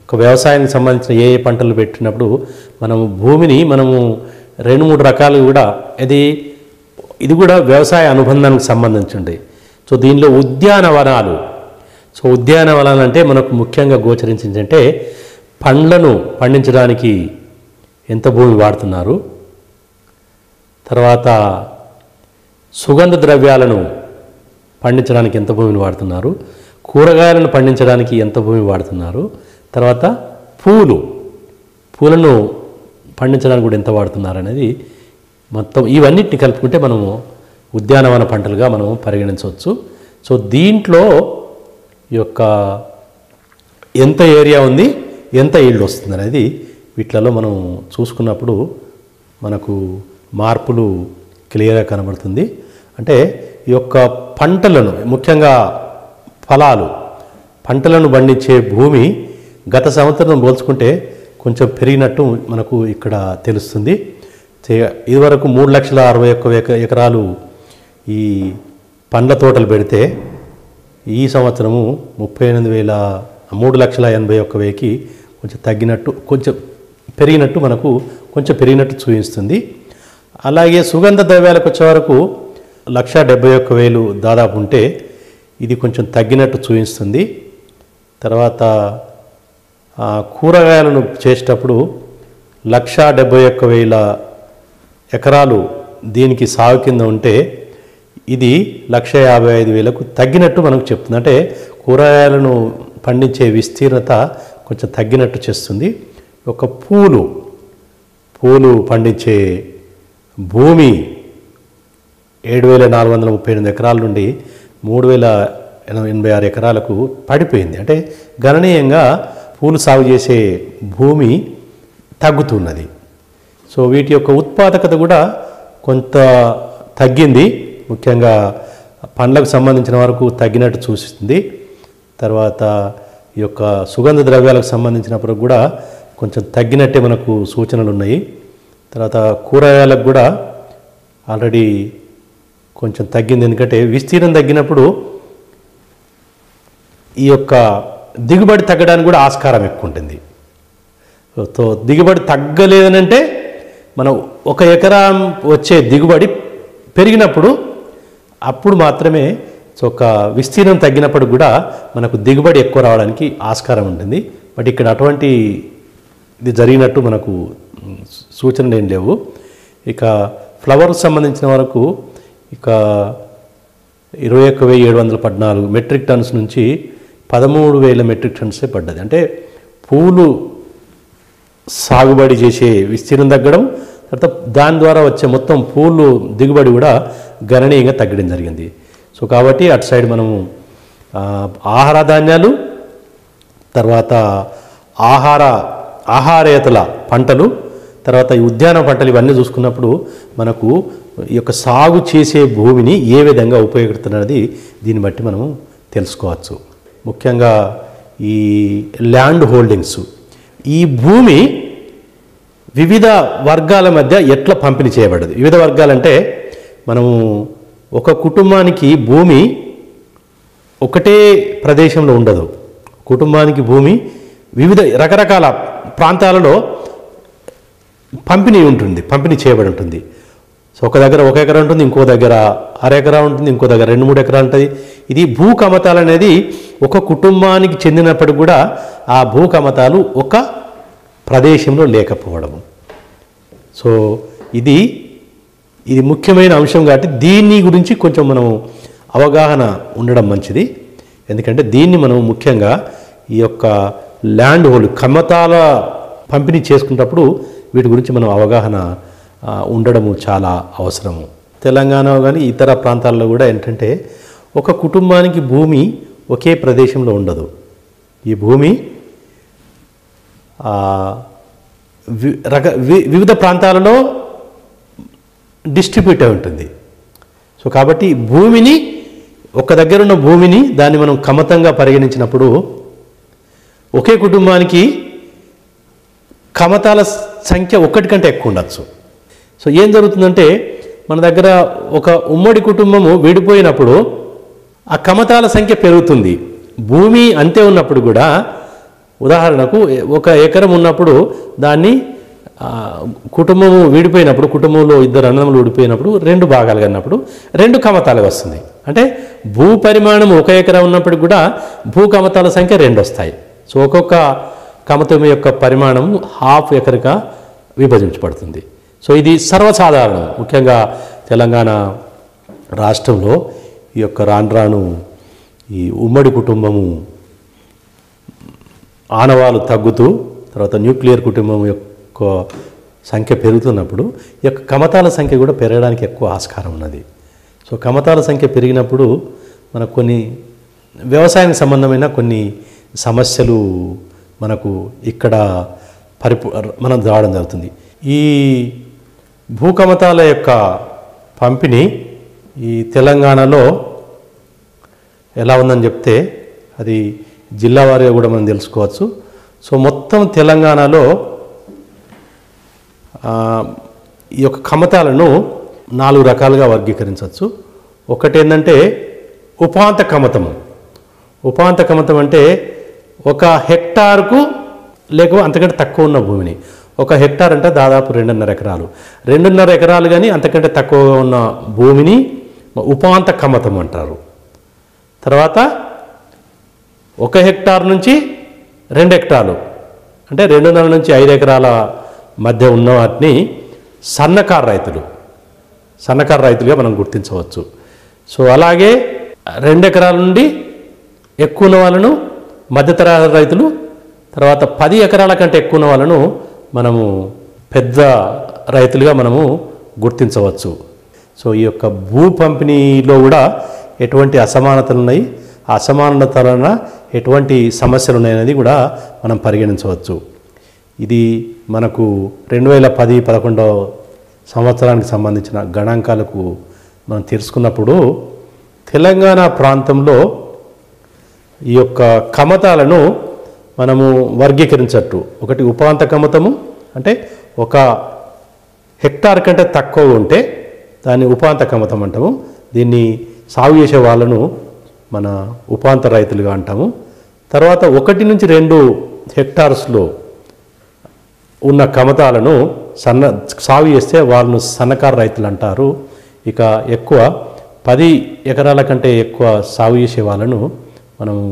ఒక వ్యవసాయానికి సంబంధించిన ఏ పంటలు పెట్టినప్పుడు మనము భూమిని 2-3 రకాలు కూడా ఇది కూడా వ్యవసాయ అనుబంధానికి సంబంధించింది. సో దీనిలో ఉద్యానవనాలు. సో ఉద్యానవనాలు అంటే మనకు ముఖ్యంగా గోచరించిందంటే పండ్లను పండించడానికి ఎంత భూమి వాడుతున్నారు, తర్వాత సుగంధ ద్రవ్యాలను పండించడానికి ఎంత భూమిని వాడుతున్నారు, కూరగాయలను పండించడానికి ఎంత భూమి వాడుతున్నారు, తర్వాత పూలను పండించడానికి కూడా ఎంత వాడుతున్నారు అనేది మొత్తం ఇవన్నిటిని కలుపుకుంటే మనము ఉద్యానవన పంటలుగా మనము పరిగణించవచ్చు. సో దీంట్లో ఈ యొక్క ఎంత ఏరియా ఉంది, ఎంత ఈల్డ్ వస్తుంది అనేది వీటిలలో మనం చూసుకున్నప్పుడు మనకు మార్పులు క్లియర్గా కనబడుతుంది. అంటే ఈ యొక్క పంటలను ముఖ్యంగా పంటలను పండించే భూమి గత సంవత్సరం పోల్చుకుంటే కొంచెం పెరిగినట్టు మనకు ఇక్కడ తెలుస్తుంది. ఇదివరకు 3,61,000 ఎకరాలు ఈ పండ్ల తోటలు పెడితే ఈ సంవత్సరము 3,81,000కి కొంచెం తగ్గినట్టు కొంచెం పెరిగినట్టు చూపిస్తుంది. అలాగే సుగంధ ద్రవ్యాలకు వచ్చే వరకు 1,71,000 దాదాపు ఉంటే ఇది కొంచెం తగ్గినట్టు చూపిస్తుంది. తర్వాత కూరగాయలను చేసేటప్పుడు 1,71,000 ఎకరాలు దీనికి సాగు కింద ఉంటే ఇది 1,55,000కు తగ్గినట్టు మనకు చెప్తుంది. అంటే కూరగాయలను పండించే విస్తీర్ణత కొంచెం తగ్గినట్టు చేస్తుంది. ఒక పూలు పండించే భూమి 7,438 ఎకరాల నుండి 3,086 ఎకరాలకు పడిపోయింది. అంటే గణనీయంగా పూలు సాగు చేసే భూమి తగ్గుతున్నది. సో వీటి యొక్క ఉత్పాదకత కూడా కొంత తగ్గింది. ముఖ్యంగా పండ్లకు సంబంధించిన వరకు తగ్గినట్టు చూస్తుంది. తర్వాత ఈ యొక్క సుగంధ ద్రవ్యాలకు సంబంధించినప్పుడు కూడా కొంచెం తగ్గినట్టే మనకు సూచనలు ఉన్నాయి. తర్వాత కూరగాయలకు కూడా ఆల్రెడీ కొంచెం తగ్గింది. ఎందుకంటే విస్తీర్ణం తగ్గినప్పుడు ఈ యొక్క దిగుబడి తగ్గడానికి కూడా ఆస్కారం ఎక్కువ ఉంటుంది. సో దిగుబడి తగ్గలేదనంటే మనం 1 ఎకరా వచ్చే దిగుబడి పెరిగినప్పుడు అప్పుడు మాత్రమే ఒక విస్తీర్ణం తగ్గినప్పుడు కూడా మనకు దిగుబడి ఎక్కువ రావడానికి ఆస్కారం ఉంటుంది. బట్ ఇక్కడ అటువంటి ఇది జరిగినట్టు మనకు సూచనలు ఏం లేవు. ఇక ఫ్లవర్స్ సంబంధించిన వరకు ఇక 21,714 మెట్రిక్ టన్స్ నుంచి 13,000 మెట్రిక్ టన్సే పడ్డది. అంటే పూలు సాగుబడి చేసే విస్తీర్ణం తగ్గడం, తర్వాత దాని ద్వారా వచ్చే మొత్తం పూలు దిగుబడి కూడా గణనీయంగా తగ్గడం జరిగింది. సో కాబట్టి అటు సైడ్ మనము ఆహార ధాన్యాలు, తర్వాత ఆహారేతల పంటలు, తర్వాత ఈ ఉద్యాన పంటలు ఇవన్నీ చూసుకున్నప్పుడు మనకు ఈ యొక్క సాగు చేసే భూమిని ఏ విధంగా ఉపయోగిస్తున్నది దీన్ని బట్టి మనము తెలుసుకోవచ్చు. ముఖ్యంగా ఈ ల్యాండ్ హోల్డింగ్స్, ఈ భూమి వివిధ వర్గాల మధ్య ఎట్లా పంపిణీ చేయబడ్డది. వివిధ వర్గాలంటే మనము ఒక కుటుంబానికి భూమి ఒకటే ప్రదేశంలో ఉండదు. కుటుంబానికి భూమి వివిధ రకరకాల ప్రాంతాలలో పంపిణీ చేయబడి ఉంటుంది. సో ఒక దగ్గర 1 ఎకరా ఉంటుంది, ఇంకో దగ్గర 1/2 ఎకరా ఉంటుంది, ఇంకో దగ్గర 2-3 ఎకరాలు ఉంటుంది. ఇది భూ కమతాలు అనేది ఒక కుటుంబానికి చెందినప్పటికి కూడా ఆ భూ కమతాలు ఒక ప్రదేశంలో లేకపోవడము. సో ఇది ముఖ్యమైన అంశం కాబట్టి దీని గురించి కొంచెం మనం అవగాహన ఉండడం మంచిది. ఎందుకంటే దీన్ని మనం ముఖ్యంగా ఈ యొక్క ల్యాండ్ హోల్డ్ కమతాల పంపిణీ చేసుకున్నప్పుడు వీటి గురించి మనం అవగాహన ఉండడము చాలా అవసరము. తెలంగాణ కానీ ఇతర ప్రాంతాల్లో కూడా ఏంటంటే ఒక కుటుంబానికి భూమి ఒకే ప్రదేశంలో ఉండదు. ఈ భూమి వివిధ ప్రాంతాలలో డిస్ట్రిబ్యూట్ అయి ఉంటుంది. సో కాబట్టి భూమిని ఒక దగ్గర ఉన్న భూమిని దాన్ని మనం కమతంగా పరిగణించినప్పుడు ఒకే కుటుంబానికి కమతాల సంఖ్య 1 కంటే ఎక్కువ ఉండొచ్చు. సో ఏం జరుగుతుందంటే మన దగ్గర ఒక ఉమ్మడి కుటుంబము విడిపోయినప్పుడు ఆ కమతాల సంఖ్య పెరుగుతుంది. భూమి అంతే ఉన్నప్పుడు కూడా ఉదాహరణకు 1 ఎకరం ఉన్నప్పుడు దాన్ని కుటుంబము విడిపోయినప్పుడు, కుటుంబంలో 2 అన్నదమ్ములు విడిపోయినప్పుడు 2 భాగాలుగా అన్నప్పుడు 2 కమతాలు వస్తుంది. అంటే భూ పరిమాణం 1 ఎకరా ఉన్నప్పటికి కూడా భూ కమతాల సంఖ్య 2 వస్తాయి. సో ఒక్కొక్క కమతం యొక్క పరిమాణం 1/2 ఎకరగా విభజించబడుతుంది. సో ఇది సర్వసాధారణం. ముఖ్యంగా తెలంగాణ రాష్ట్రంలో ఈ యొక్క రాను ఈ ఉమ్మడి కుటుంబము ఆనవాలు తగ్గుతూ తర్వాత న్యూక్లియర్ కుటుంబం యొక్క సంఖ్య పెరుగుతున్నప్పుడు ఈ యొక్క కమతాల సంఖ్య కూడా పెరగడానికి ఎక్కువ ఆస్కారం ఉన్నది. సో కమతాల సంఖ్య పెరిగినప్పుడు మనకు కొన్ని వ్యవసాయానికి సంబంధమైన కొన్ని సమస్యలు మనకు ఇక్కడ మనం రావడం జరుగుతుంది. ఈ భూకమతాల యొక్క పంపిణీ ఈ తెలంగాణలో ఎలా ఉందని చెప్తే అది జిల్లా వారీగా కూడా మనం తెలుసుకోవచ్చు. సో మొత్తం తెలంగాణలో ఈ యొక్క కమతాలను 4 రకాలుగా వర్గీకరించవచ్చు. ఒకటి ఏంటంటే ఉపాంత కమతము. ఉపాంత కమతం అంటే 1 హెక్టార్కు లేక అంతకంటే తక్కువ ఉన్న భూమిని, 1 హెక్టార్ అంటే దాదాపు 2.5 ఎకరాలు, 2.5 ఎకరాలు కానీ అంతకంటే తక్కువగా ఉన్న భూమిని ఉపాంత కమతం అంటారు. తర్వాత 1 హెక్టార్ నుంచి 2 హెక్టార్లు అంటే 2.5 నుంచి 5 ఎకరాల మధ్య ఉన్న వాటిని సన్నకారు రైతులుగా మనం గుర్తించవచ్చు. సో అలాగే 2 ఎకరాల నుండి ఎక్కువ ఉన్న వాళ్ళను మధ్యతరగతి రైతులు, తర్వాత 10 ఎకరాల కంటే ఎక్కువ ఉన్న వాళ్ళను మనము పెద్ద రైతులుగా మనము గుర్తించవచ్చు. సో ఈ యొక్క భూ పంపిణీలో కూడా ఎటువంటి అసమానతలు ఉన్నాయి, ఆ అసమానతల వలన ఎటువంటి సమస్యలు ఉన్నాయనేది కూడా మనం పరిగణించవచ్చు. ఇది మనకు 2010-11 సంవత్సరానికి సంబంధించిన గణాంకాలకు మనం తెలుసుకున్నప్పుడు తెలంగాణ ప్రాంతంలో ఈ యొక్క కమతాలను మనము వర్గీకరించట్టు. ఒకటి ఉపాంత కమతము అంటే 1 హెక్టార్ కంటే తక్కువ ఉంటే దాన్ని ఉపాంత కమతం అంటాము. దీన్ని సాగు చేసే వాళ్ళను మన ఉపాంత రైతులుగా అంటాము. తర్వాత 1 నుంచి 2 హెక్టార్స్లో ఉన్న కమతాలను సాగు చేస్తే వాళ్ళను సన్నకారు రైతులు అంటారు. ఇక ఎక్కువ 10 ఎకరాల కంటే ఎక్కువ సాగు చేసే వాళ్ళను మనము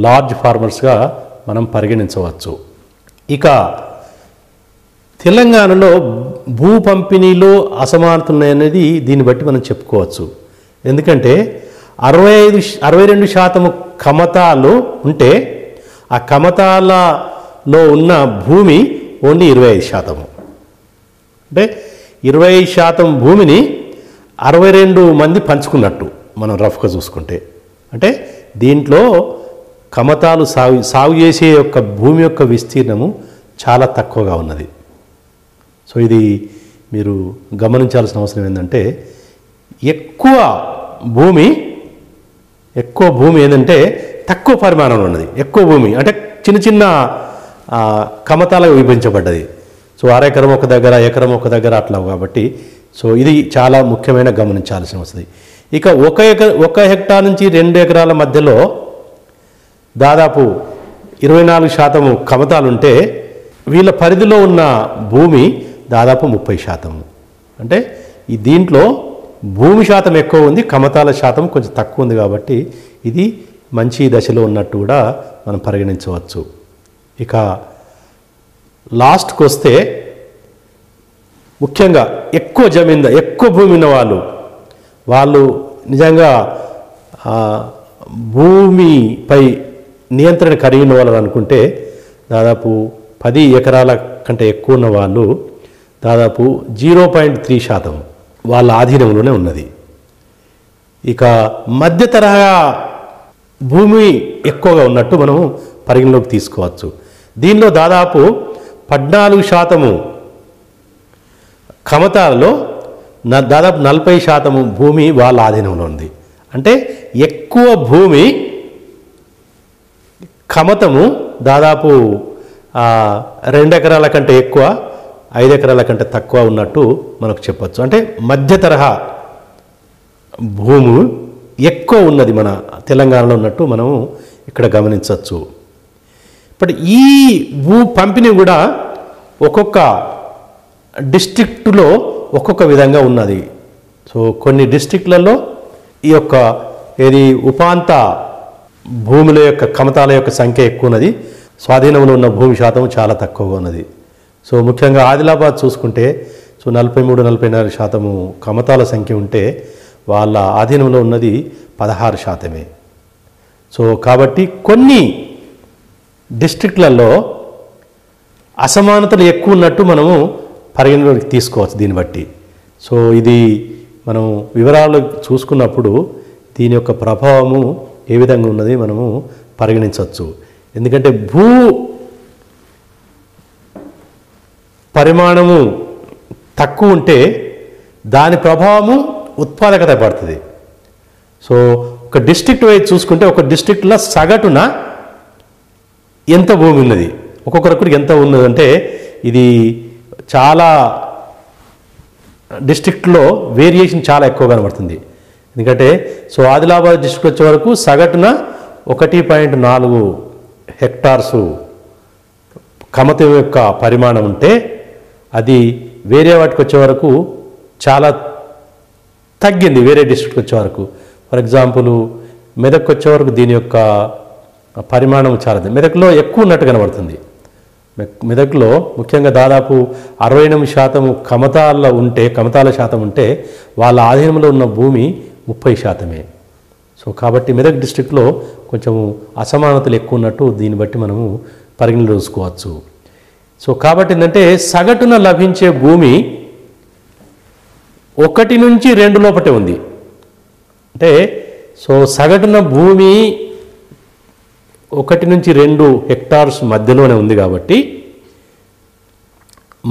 లార్జ్ ఫార్మర్స్గా మనం పరిగణించవచ్చు. ఇక తెలంగాణలో భూ పంపిణీలో అసమానతలు ఉన్నాయనేది దీన్ని బట్టి మనం చెప్పుకోవచ్చు. ఎందుకంటే 62% కమతాలు ఉంటే ఆ కమతాలలో ఉన్న భూమి ఓన్లీ 25%. అంటే 25% భూమిని 62 మంది పంచుకున్నట్టు మనం రఫ్గా చూసుకుంటే. అంటే దీంట్లో కమతాలు సాగు చేసే యొక్క భూమి యొక్క విస్తీర్ణము చాలా తక్కువగా ఉన్నది. సో ఇది మీరు గమనించాల్సిన అవసరం ఏంటంటే ఎక్కువ భూమి ఏంటంటే తక్కువ పరిమాణంలో ఉన్నది. ఎక్కువ భూమి అంటే చిన్న చిన్న కమతాలుగా విభజించబడ్డది. సో అరెకరం ఒక దగ్గర, ఎకరం ఒక దగ్గర అట్లా. కాబట్టి సో ఇది చాలా ముఖ్యమైన గమనించాల్సిన వస్తుంది. ఇక 1 హెక్టార్ నుంచి 2 ఎకరాల మధ్యలో దాదాపు 24% కమతాలుంటే వీళ్ళ పరిధిలో ఉన్న భూమి దాదాపు 30%. అంటే ఈ దీంట్లో భూమి శాతం ఎక్కువ ఉంది, కమతాల శాతం కొంచెం తక్కువ ఉంది. కాబట్టి ఇది మంచి దశలో ఉన్నట్టు కూడా మనం పరిగణించవచ్చు. ఇక లాస్ట్కి వస్తే ముఖ్యంగా ఎక్కువ భూమి ఉన్న వాళ్ళు నిజంగా భూమిపై నియంత్రణ కలిగి ఉన్న వాళ్ళు అనుకుంటే దాదాపు 10 ఎకరాల కంటే ఎక్కువ ఉన్న వాళ్ళు దాదాపు 0.3% వాళ్ళ ఆధీనంలోనే ఉన్నది. ఇక మధ్య తరహా భూమి ఎక్కువగా ఉన్నట్టు మనం పరిగణలోకి తీసుకోవచ్చు. దీనిలో దాదాపు 14% కమతాలలో దాదాపు 40% భూమి వాళ్ళ ఆధీనంలో ఉంది. అంటే ఎక్కువ భూమి కమతము దాదాపు 2 ఎకరాల కంటే ఎక్కువ, 5 ఎకరాల కంటే తక్కువ ఉన్నట్టు మనకు చెప్పచ్చు. అంటే మధ్య తరహా భూమి ఎక్కువ ఉన్నది మన తెలంగాణలో ఉన్నట్టు మనము ఇక్కడ గమనించవచ్చు. ఇప్పుడు ఈ భూ పంపిణీ కూడా ఒక్కొక్క డిస్ట్రిక్టులో ఒక్కొక్క విధంగా ఉన్నది. సో కొన్ని డిస్ట్రిక్ట్లలో ఈ యొక్క ఉపాంత భూముల యొక్క కమతాల యొక్క సంఖ్య ఎక్కువ ఉన్నది, స్వాధీనంలో ఉన్న భూమి శాతం చాలా తక్కువగా ఉన్నది. సో ముఖ్యంగా ఆదిలాబాద్ చూసుకుంటే 43-44% కమతాల సంఖ్య ఉంటే వాళ్ళ ఆధీనంలో ఉన్నది 16%. సో కాబట్టి కొన్ని డిస్ట్రిక్ట్లలో అసమానతలు ఎక్కువ ఉన్నట్టు మనము పరిగణలోకి తీసుకోవచ్చు దీన్ని బట్టి. సో ఇది మనం వివరాలు చూసుకున్నప్పుడు దీని యొక్క ప్రభావము ఏ విధంగా ఉన్నది మనము పరిగణించవచ్చు. ఎందుకంటే భూ పరిమాణము తక్కువ ఉంటే దాని ప్రభావము ఉత్పాదకత పడుతుంది. సో ఒక డిస్ట్రిక్ట్ వైజ్ చూసుకుంటే ఒక డిస్ట్రిక్ట్లో సగటున ఎంత భూమి ఉన్నది, ఒక్కొక్కరికి ఎంత ఉన్నదంటే ఇది చాలా డిస్ట్రిక్ట్లో వేరియేషన్ చాలా ఎక్కువ కనబడుతుంది. ఎందుకంటే సో ఆదిలాబాద్ డిస్ట్రిక్ట్ వచ్చే వరకు సగటున 1.4 హెక్టార్సు కమతం యొక్క పరిమాణం ఉంటే అది వేరే వాటికి వచ్చే వరకు చాలా తగ్గింది. వేరే డిస్ట్రిక్ట్కి వచ్చే వరకు ఫర్ ఎగ్జాంపుల్ మెదక్ వచ్చే వరకు దీని యొక్క పరిమాణం చాలా మెదక్లో ఎక్కువ ఉన్నట్టు కనబడుతుంది. మెదక్లో ముఖ్యంగా దాదాపు 68% కమతాల శాతం ఉంటే వాళ్ళ ఆధీనంలో ఉన్న భూమి 30%. సో కాబట్టి మెదక్ డిస్ట్రిక్ట్లో కొంచెము అసమానతలు ఎక్కువ ఉన్నట్టు దీన్ని బట్టి మనము పరిగణలో చూసుకోవచ్చు. సో కాబట్టి ఏంటంటే సగటున లభించే భూమి 1 నుంచి 2 లోపటే ఉంది. అంటే సో సగటున భూమి 1 నుంచి 2 హెక్టార్స్ మధ్యలోనే ఉంది. కాబట్టి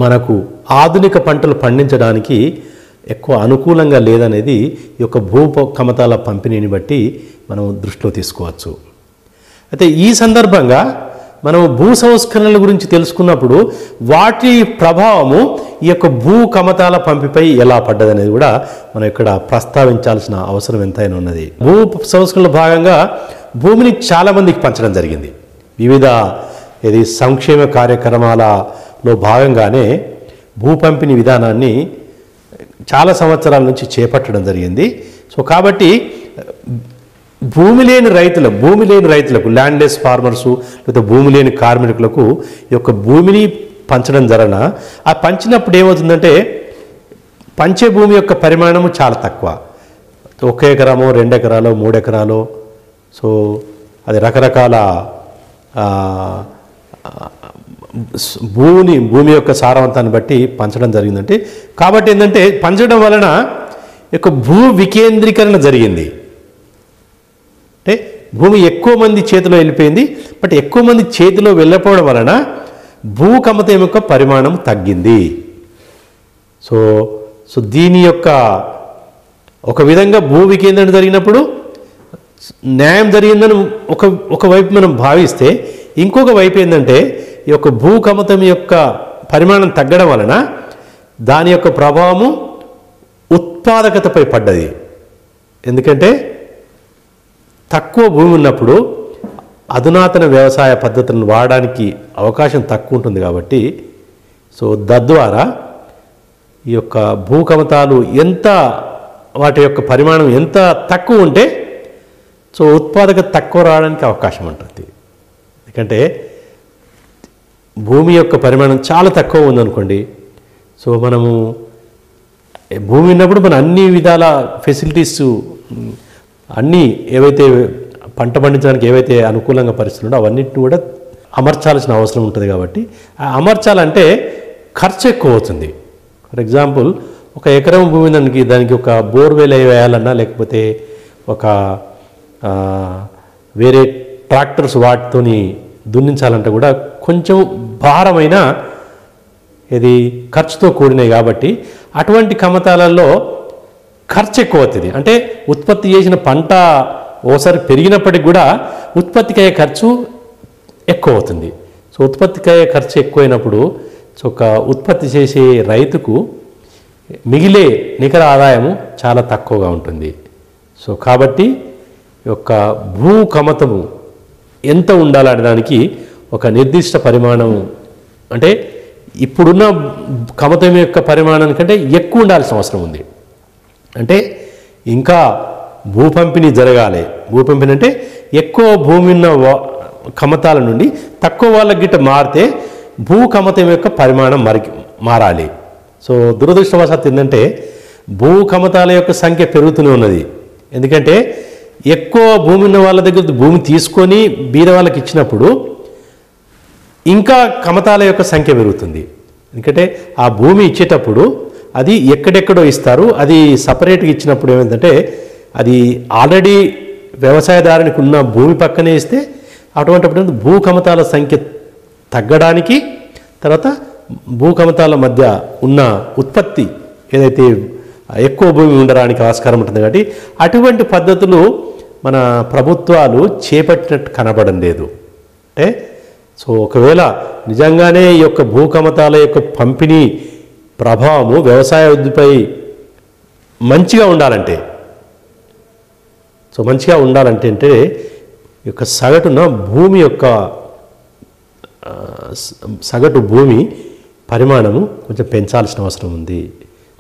మనకు ఆధునిక పంటలు పండించడానికి ఎక్కువ అనుకూలంగా లేదనేది ఈ యొక్క భూ కమతాల పంపిణీని బట్టి మనం దృష్టిలో తీసుకోవచ్చు. అయితే ఈ సందర్భంగా మనం భూ సంస్కరణల గురించి తెలుసుకున్నప్పుడు వాటి ప్రభావము ఈ యొక్క భూ కమతాల పంపిపై ఎలా పడ్డది అనేది కూడా మనం ఇక్కడ ప్రస్తావించాల్సిన అవసరం ఎంతైనా ఉన్నది. భూ సంస్కరణలో భాగంగా భూమిని చాలామందికి పంచడం జరిగింది. వివిధ సంక్షేమ కార్యక్రమాలలో భాగంగానే భూ పంపిణీ విధానాన్ని చాలా సంవత్సరాల నుంచి చేపట్టడం జరిగింది. సో కాబట్టి భూమి లేని రైతులకు ల్యాండ్లెస్ ఫార్మర్సు లేదా భూమి లేని కార్మికులకు ఈ యొక్క భూమిని పంచడం జరగన ఆ పంచినప్పుడు ఏమవుతుందంటే పంచే భూమి యొక్క పరిమాణము చాలా తక్కువ. 1 ఎకరమో 2 ఎకరాలో 3 ఎకరాలో సో అది రకరకాల భూమి యొక్క సారవంతాన్ని బట్టి పంచడం జరిగిందంటే కాబట్టి ఏంటంటే పంచడం వలన యొక్క భూ వికేంద్రీకరణ జరిగింది. అంటే భూమి ఎక్కువ మంది చేతిలో వెళ్ళిపోయింది. బట్ ఎక్కువ మంది చేతిలో వెళ్ళకపోవడం వలన భూ కమతం యొక్క పరిమాణం తగ్గింది. సో దీని యొక్క ఒక విధంగా భూ వికేంద్రణ జరిగినప్పుడు న్యాయం జరిగిందని ఒకవైపు మనం భావిస్తే ఇంకొక వైపు ఏంటంటే ఈ యొక్క భూ కమతం యొక్క పరిమాణం తగ్గడం వలన దాని యొక్క ప్రభావము ఉత్పాదకతపై పడ్డది. ఎందుకంటే తక్కువ భూమి ఉన్నప్పుడు అధునాతన వ్యవసాయ పద్ధతులను వాడడానికి అవకాశం తక్కువ ఉంటుంది కాబట్టి సో తద్వారా ఈ యొక్క భూ కమతాలు వాటి యొక్క పరిమాణం ఎంత తక్కువ ఉంటే సో ఉత్పాదకత తక్కువ రావడానికి అవకాశం ఉంటుంది. ఎందుకంటే భూమి యొక్క పరిమాణం చాలా తక్కువ ఉందనుకోండి, సో మనము భూమి ఉన్నప్పుడు మన అన్ని విధాల ఫెసిలిటీస్ అన్నీ ఏవైతే పంట పండించడానికి ఏవైతే అనుకూలంగా పరిస్థితులు ఉండో అవన్నిటిని కూడా అమర్చాల్సిన అవసరం ఉంటుంది. కాబట్టి అమర్చాలంటే ఖర్చు ఎక్కువ అవుతుంది. ఫర్ ఎగ్జాంపుల్ 1 ఎకరం భూమి దానికి ఒక బోర్వెల్ వేయాలన్నా లేకపోతే ఒక వేరే ట్రాక్టర్స్ వాటితోని దున్నించాలంటే కూడా కొంచెం భారమైన ఖర్చుతో కూడినాయి. కాబట్టి అటువంటి కమతాలలో ఖర్చు ఎక్కువ అవుతుంది. అంటే ఉత్పత్తి చేసిన పంట ఓసారి పెరిగినప్పటికి కూడా ఉత్పత్తికి అయ్యే ఖర్చు ఎక్కువ అవుతుంది. సో ఉత్పత్తికి అయ్యే ఖర్చు ఎక్కువైనప్పుడు సో ఒక ఉత్పత్తి చేసే రైతుకు మిగిలే నికర ఆదాయము చాలా తక్కువగా ఉంటుంది. సో కాబట్టి యొక్క భూ కమతము ఎంత ఉండాలనడానికి ఒక నిర్దిష్ట పరిమాణం అంటే ఇప్పుడున్న కమతం యొక్క పరిమాణానికంటే ఎక్కువ ఉండాల్సిన అవసరం ఉంది. అంటే ఇంకా భూ పంపిణీ జరగాలి. భూ పంపిణీ అంటే ఎక్కువ భూమి ఉన్న కమతాల నుండి తక్కువ వాళ్ళ గిట్ట మారితే భూ కమతం యొక్క పరిమాణం మారాలి. సో దురదృష్టవశాత్తు ఏంటంటే భూ కమతాల యొక్క సంఖ్య పెరుగుతూనే ఉన్నది. ఎందుకంటే ఎక్కువ భూమి ఉన్న వాళ్ళ దగ్గర భూమి తీసుకొని బీద వాళ్ళకి ఇచ్చినప్పుడు ఇంకా కమతాల యొక్క సంఖ్య పెరుగుతుంది. ఎందుకంటే ఆ భూమి ఇచ్చేటప్పుడు అది ఎక్కడెక్కడో ఇస్తారు. అది సపరేట్గా ఇచ్చినప్పుడు ఏమైందంటే అది ఆల్రెడీ వ్యవసాయదారునికి ఉన్న భూమి పక్కనే ఇస్తే అటువంటిప్పుడు భూ కమతాల సంఖ్య తగ్గడానికి తర్వాత భూ కమతాల మధ్య ఉన్న ఉత్పత్తి ఏదైతే ఎక్కువ భూమి ఉండడానికి ఆస్కారం ఉంటుంది. కాబట్టి అటువంటి పద్ధతులు మన ప్రభుత్వాలు చేపట్టినట్టు కనబడం లేదు. అంటే సో ఒకవేళ నిజంగానే ఈ యొక్క భూ కమతాల యొక్క పంపిణీ ప్రభావము వ్యవసాయ వృద్ధిపై మంచిగా ఉండాలంటే అంటే ఈ యొక్క సగటు భూమి పరిమాణము కొంచెం పెంచాల్సిన అవసరం ఉంది.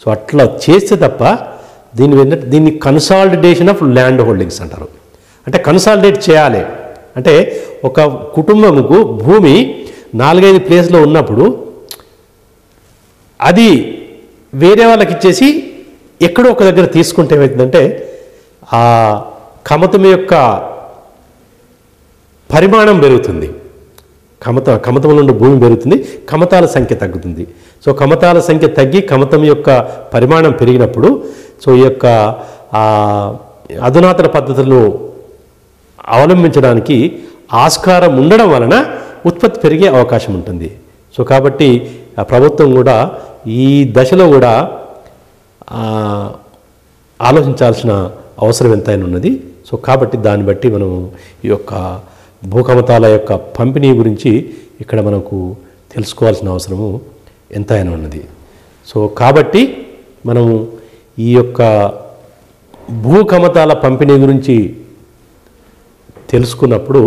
సో అట్లా చేస్తే తప్ప దీన్ని కన్సాలిడేషన్ ఆఫ్ ల్యాండ్ హోల్డింగ్స్ అంటారు. అంటే కన్సాలిడేట్ చేయాలి. అంటే ఒక కుటుంబముకు భూమి 4-5 ప్లేస్లో ఉన్నప్పుడు అది వేరే వాళ్ళకి ఇచ్చేసి ఎక్కడో ఒక దగ్గర తీసుకుంటే ఏమవుతుందంటే ఆ కమతం యొక్క పరిమాణం పెరుగుతుంది. కమతంలో ఉన్న భూమి పెరుగుతుంది, కమతాల సంఖ్య తగ్గుతుంది. సో కమతాల సంఖ్య తగ్గి కమతం యొక్క పరిమాణం పెరిగినప్పుడు సో ఈ యొక్క అధునాతన పద్ధతులను అవలంబించడానికి ఆస్కారం ఉండడం వలన ఉత్పత్తి పెరిగే అవకాశం ఉంటుంది. సో కాబట్టి ప్రభుత్వం కూడా ఈ దశలో కూడా ఆలోచించాల్సిన అవసరం ఎంతైనా ఉన్నది. సో కాబట్టి దాన్ని బట్టి మనం ఈ యొక్క భూకమతాల యొక్క పంపిణీ గురించి ఇక్కడ మనకు తెలుసుకోవాల్సిన అవసరము ఎంతైనా ఉన్నది. సో కాబట్టి మనము ఈ యొక్క భూకమతాల పంపిణీ గురించి తెలుసుకున్నప్పుడు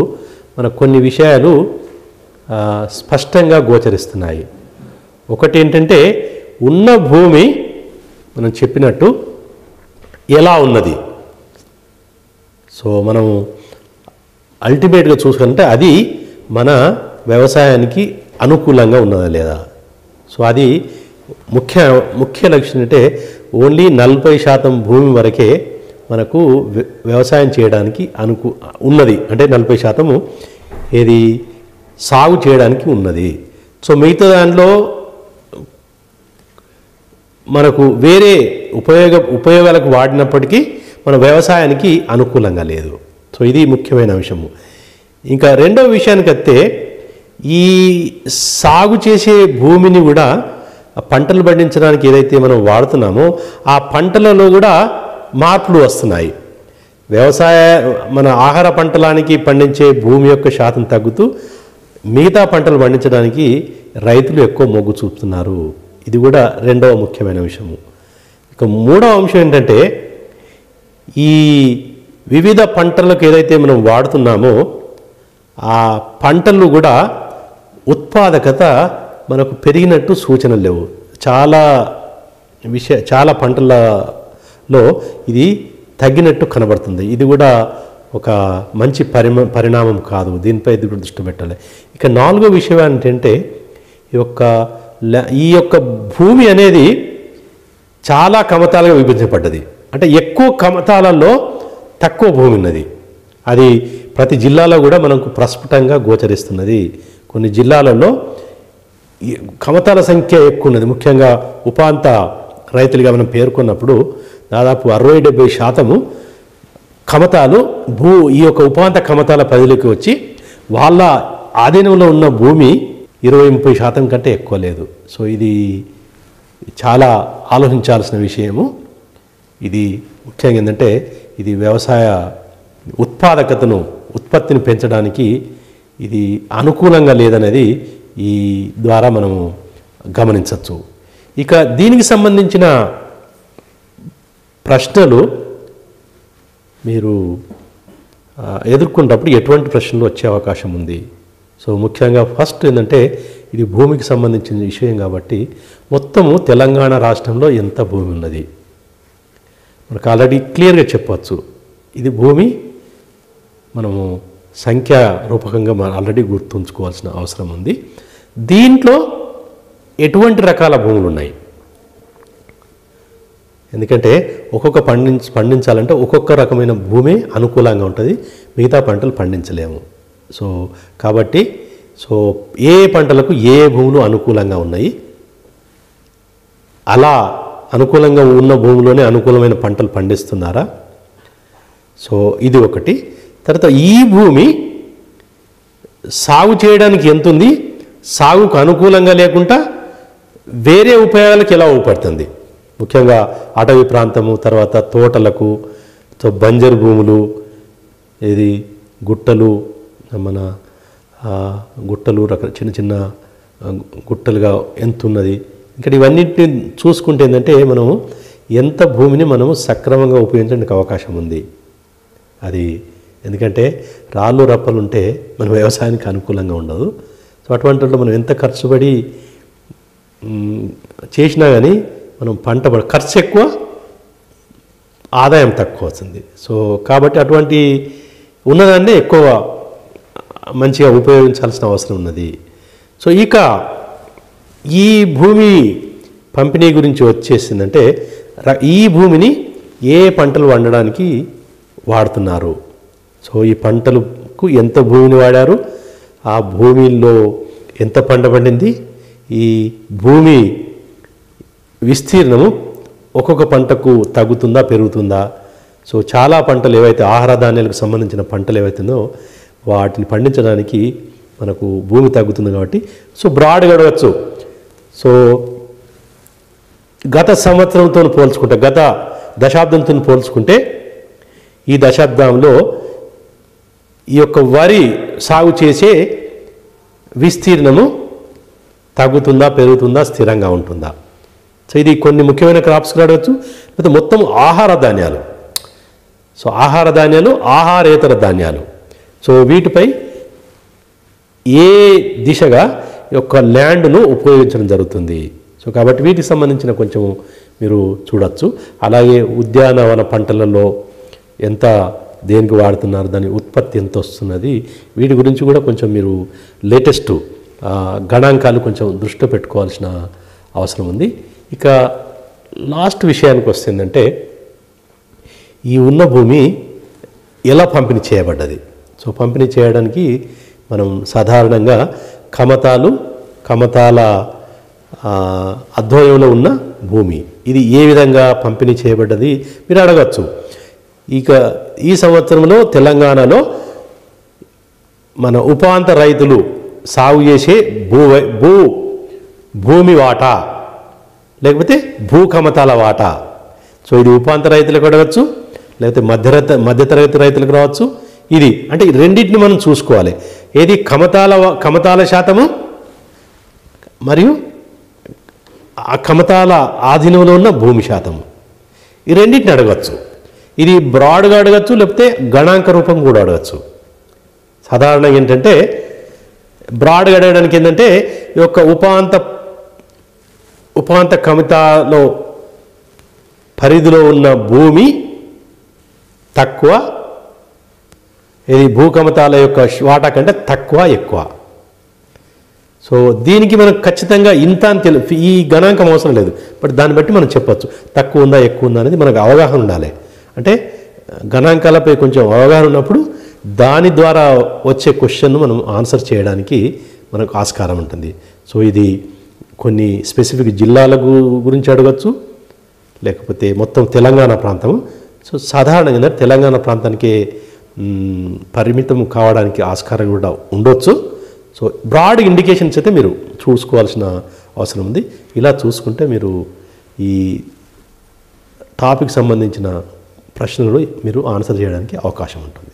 మనకు కొన్ని విషయాలు స్పష్టంగా గోచరిస్తున్నాయి. ఒకటి ఏంటంటే ఉన్న భూమి మనం చెప్పినట్టు ఎలా ఉన్నది. సో మనం అల్టిమేట్గా చూసుకుంటే అది మన వ్యవసాయానికి అనుకూలంగా ఉన్నదా లేదా. సో అది ముఖ్య లక్ష్యం అంటే ఓన్లీ 40% భూమి వరకే మనకు వ్యవసాయం చేయడానికి ఉన్నది. అంటే 40% ఏది సాగు చేయడానికి ఉన్నది. సో మిగతా దాంట్లో మనకు వేరే ఉపయోగాలకు వాడినప్పటికీ మన వ్యవసాయానికి అనుకూలంగా లేదు. సో ఇది ముఖ్యమైన అంశము. ఇంకా రెండవ విషయానికి వస్తే ఈ సాగు చేసే భూమిని కూడా పంటలు పండించడానికి ఏదైతే మనం వాడుతున్నామో ఆ పంటలలో కూడా మార్పులు వస్తున్నాయి. మన ఆహార పంటలానికి పండించే భూమి యొక్క శాతం తగ్గుతూ మిగతా పంటలు పండించడానికి రైతులు ఎక్కువ మొగ్గు చూపుతున్నారు. ఇది కూడా రెండవ ముఖ్యమైన విషయము. ఇక మూడవ అంశం ఏంటంటే ఈ వివిధ పంటలకు ఏదైతే మనం వాడుతున్నామో ఆ పంటలు కూడా ఉత్పాదకత మనకు పెరిగినట్టు సూచనలు లేవు. చాలా పంటలలో ఇది తగ్గినట్టు కనబడుతుంది. ఇది కూడా ఒక మంచి పరిణామం కాదు. దీనిపై దృష్టి పెట్టాలి. ఇక నాలుగో విషయం ఏంటంటే ఈ యొక్క భూమి అనేది చాలా కమతాలుగా విభజించబడ్డది. అంటే ఎక్కువ కమతాలలో తక్కువ భూమి ఉన్నది. అది ప్రతి జిల్లాలో కూడా మనకు ప్రస్ఫుటంగా గోచరిస్తున్నది. కొన్ని జిల్లాలలో కమతాల సంఖ్య ఎక్కువ ఉన్నది. ముఖ్యంగా ఉపాంత రైతులుగా మనం పేర్కొన్నప్పుడు దాదాపు 60-70% కమతాలు ఈ యొక్క ఉపాంత కమతాల పరిధిలోకి వచ్చి వాళ్ళ ఆధీనంలో ఉన్న భూమి 20-30% కంటే ఎక్కువ లేదు. సో ఇది చాలా ఆలోచించాల్సిన విషయము. ఇది ముఖ్యంగా ఏంటంటే ఇది వ్యవసాయ ఉత్పత్తిని పెంచడానికి ఇది అనుకూలంగా లేదనేది ఈ ద్వారా మనము గమనించవచ్చు. ఇక దీనికి సంబంధించిన ప్రశ్నలు మీరు ఎదుర్కొన్నప్పుడు ఎటువంటి ప్రశ్నలు వచ్చే అవకాశం ఉంది. సో ముఖ్యంగా ఫస్ట్ ఏంటంటే ఇది భూమికి సంబంధించిన విషయం కాబట్టి మొత్తము తెలంగాణ రాష్ట్రంలో ఎంత భూమి ఉన్నది మనకు ఆల్రెడీ క్లియర్గా చెప్పవచ్చు. ఇది భూమి మనము సంఖ్యా రూపకంగా ఆల్రెడీ గుర్తుంచుకోవాల్సిన అవసరం ఉంది. దీంట్లో ఎటువంటి రకాల భూములు ఉన్నాయి, ఎందుకంటే ఒక్కొక్క పండించాలంటే ఒక్కొక్క రకమైన భూమి అనుకూలంగా ఉంటుంది, మిగతా పంటలు పండించలేము. సో కాబట్టి ఏ పంటలకు ఏ భూములు అనుకూలంగా ఉన్నాయి, అలా అనుకూలంగా ఉన్న భూమిలోనే అనుకూలమైన పంటలు పండిస్తున్నారా. సో ఇది ఒకటి. తర్వాత ఈ భూమి సాగు చేయడానికి ఎంత ఉంది, సాగుకు అనుకూలంగా లేకుండా వేరే ఉపయోగాలకు ఎలా ఉపయోగపడుతుంది. ముఖ్యంగా అటవీ ప్రాంతము, తర్వాత తోటలకు, బంజరు భూములు, ఇది గుట్టలు, మన గుట్టలు చిన్న చిన్న గుట్టలుగా ఎంత ఉన్నది. ఇక్కడ ఇవన్నిటిని చూసుకుంటే ఏంటంటే మనము ఎంత భూమిని మనము సక్రమంగా ఉపయోగించడానికి అవకాశం ఉంది. అది ఎందుకంటే రాళ్ళు రప్పలు ఉంటే మన వ్యవసాయానికి అనుకూలంగా ఉండదు. సో అటువంటిలో మనం ఎంత ఖర్చుపడి చేసినా కానీ మనం ఖర్చు ఎక్కువ, ఆదాయం తక్కువ వస్తుంది. సో కాబట్టి అటువంటి ఉన్నదాన్ని ఎక్కువ మంచిగా ఉపయోగించాల్సిన అవసరం ఉన్నది. సో ఇక ఈ భూమి పంపిణీ గురించి వచ్చేసిందంటే ఈ భూమిని ఏ పంటలు వండడానికి వాడుతున్నారు. సో ఈ పంటలకు ఎంత భూమిని వాడారు, ఆ భూమిలో ఎంత పంట పండింది, ఈ భూమి విస్తీర్ణము ఒక్కొక్క పంటకు తగ్గుతుందా పెరుగుతుందా. సో చాలా పంటలు ఏవైతే ఆహార ధాన్యాలకు సంబంధించిన పంటలు ఏవైతుందో వాటిని పండించడానికి మనకు భూమి తగ్గుతుంది కాబట్టి సో బ్రాడ్ గడవచ్చు. సో గత సంవత్సరంతో పోల్చుకుంటే, గత దశాబ్దంతో పోల్చుకుంటే ఈ దశాబ్దంలో ఈ యొక్క వరి సాగు చేసే విస్తీర్ణము తగ్గుతుందా, పెరుగుతుందా, స్థిరంగా ఉంటుందా? సో ఇది కొన్ని ముఖ్యమైన క్రాప్స్ అడగచ్చు. లేకపోతే మొత్తం ఆహార ధాన్యాలు, సో ఆహార ధాన్యాలు, ఆహారేతర ధాన్యాలు, సో వీటిపై ఏ దిశగా యొక్క ల్యాండ్ను ఉపయోగించడం జరుగుతుంది. సో కాబట్టి వీటికి సంబంధించిన కొంచెం మీరు చూడొచ్చు. అలాగే ఉద్యానవన పంటలలో ఎంత దేనికి వాడుతున్నారు, దాని ఉత్పత్తి ఎంత వస్తున్నది, వీటి గురించి కూడా కొంచెం మీరు లేటెస్ట్ గణాంకాలు కొంచెం దృష్టిలో పెట్టుకోవాల్సిన అవసరం ఉంది. ఇక లాస్ట్ విషయానికి వస్తుందంటే ఈ ఉన్న భూమి ఎలా పంపిణీ చేయబడ్డది. సో పంపిణీ చేయడానికి మనం సాధారణంగా కమతాల అధ్వర్యంలో ఉన్న భూమి ఇది ఏ విధంగా పంపిణీ చేయబడ్డది మీరు అడగచ్చు. ఇక ఈ సంవత్సరంలో తెలంగాణలో మన ఉపాంత రైతులు సాగు చేసే భూమి వాటా లేకపోతే భూకమతాల వాటా, సో ఇది ఉపాంత రైతులకు అడగచ్చు, లేకపోతే మధ్యతరగతి రైతులకు రావచ్చు. ఇది అంటే ఈ రెండింటిని మనం చూసుకోవాలి. ఏది కమతాల శాతము మరియు ఆ కమతాల ఆధీనంలో ఉన్న భూమి శాతము, ఈ రెండింటిని అడగచ్చు. ఇది బ్రాడ్గా అడగచ్చు, లేకపోతే గణాంక రూపం కూడా అడగచ్చు. సాధారణంగా ఏంటంటే బ్రాడ్గా అడగడానికి ఏంటంటే ఈ యొక్క ఉపాంత కమతాలో పరిధిలో ఉన్న భూమి తక్కువ, ఇది భూకమతాల యొక్క వాటా కంటే తక్కువ ఎక్కువ. సో దీనికి మనకు ఖచ్చితంగా ఇంత అని ఈ గణాంకం అవసరం లేదు, బట్ దాన్ని బట్టి మనం చెప్పచ్చు తక్కువ ఉందా ఎక్కువ ఉందా అనేది మనకు అవగాహన ఉండాలి. అంటే గణాంకాలపై కొంచెం అవగాహన ఉన్నప్పుడు దాని ద్వారా వచ్చే క్వశ్చన్ను మనం ఆన్సర్ చేయడానికి మనకు ఆస్కారం ఉంటుంది. సో ఇది కొన్ని స్పెసిఫిక్ జిల్లాల గురించి అడగచ్చు, లేకపోతే మొత్తం తెలంగాణ ప్రాంతం. సో సాధారణంగా తెలంగాణ ప్రాంతానికి పరిమితం కావడానికి ఆస్కారం కూడా ఉండొచ్చు. సో బ్రాడ్ ఇండికేషన్స్ అయితే మీరు చూసుకోవాల్సిన అవసరం ఉంది. ఇలా చూసుకుంటే మీరు ఈ టాపిక్ సంబంధించిన ప్రశ్నలు మీరు ఆన్సర్ చేయడానికి అవకాశం ఉంటుంది.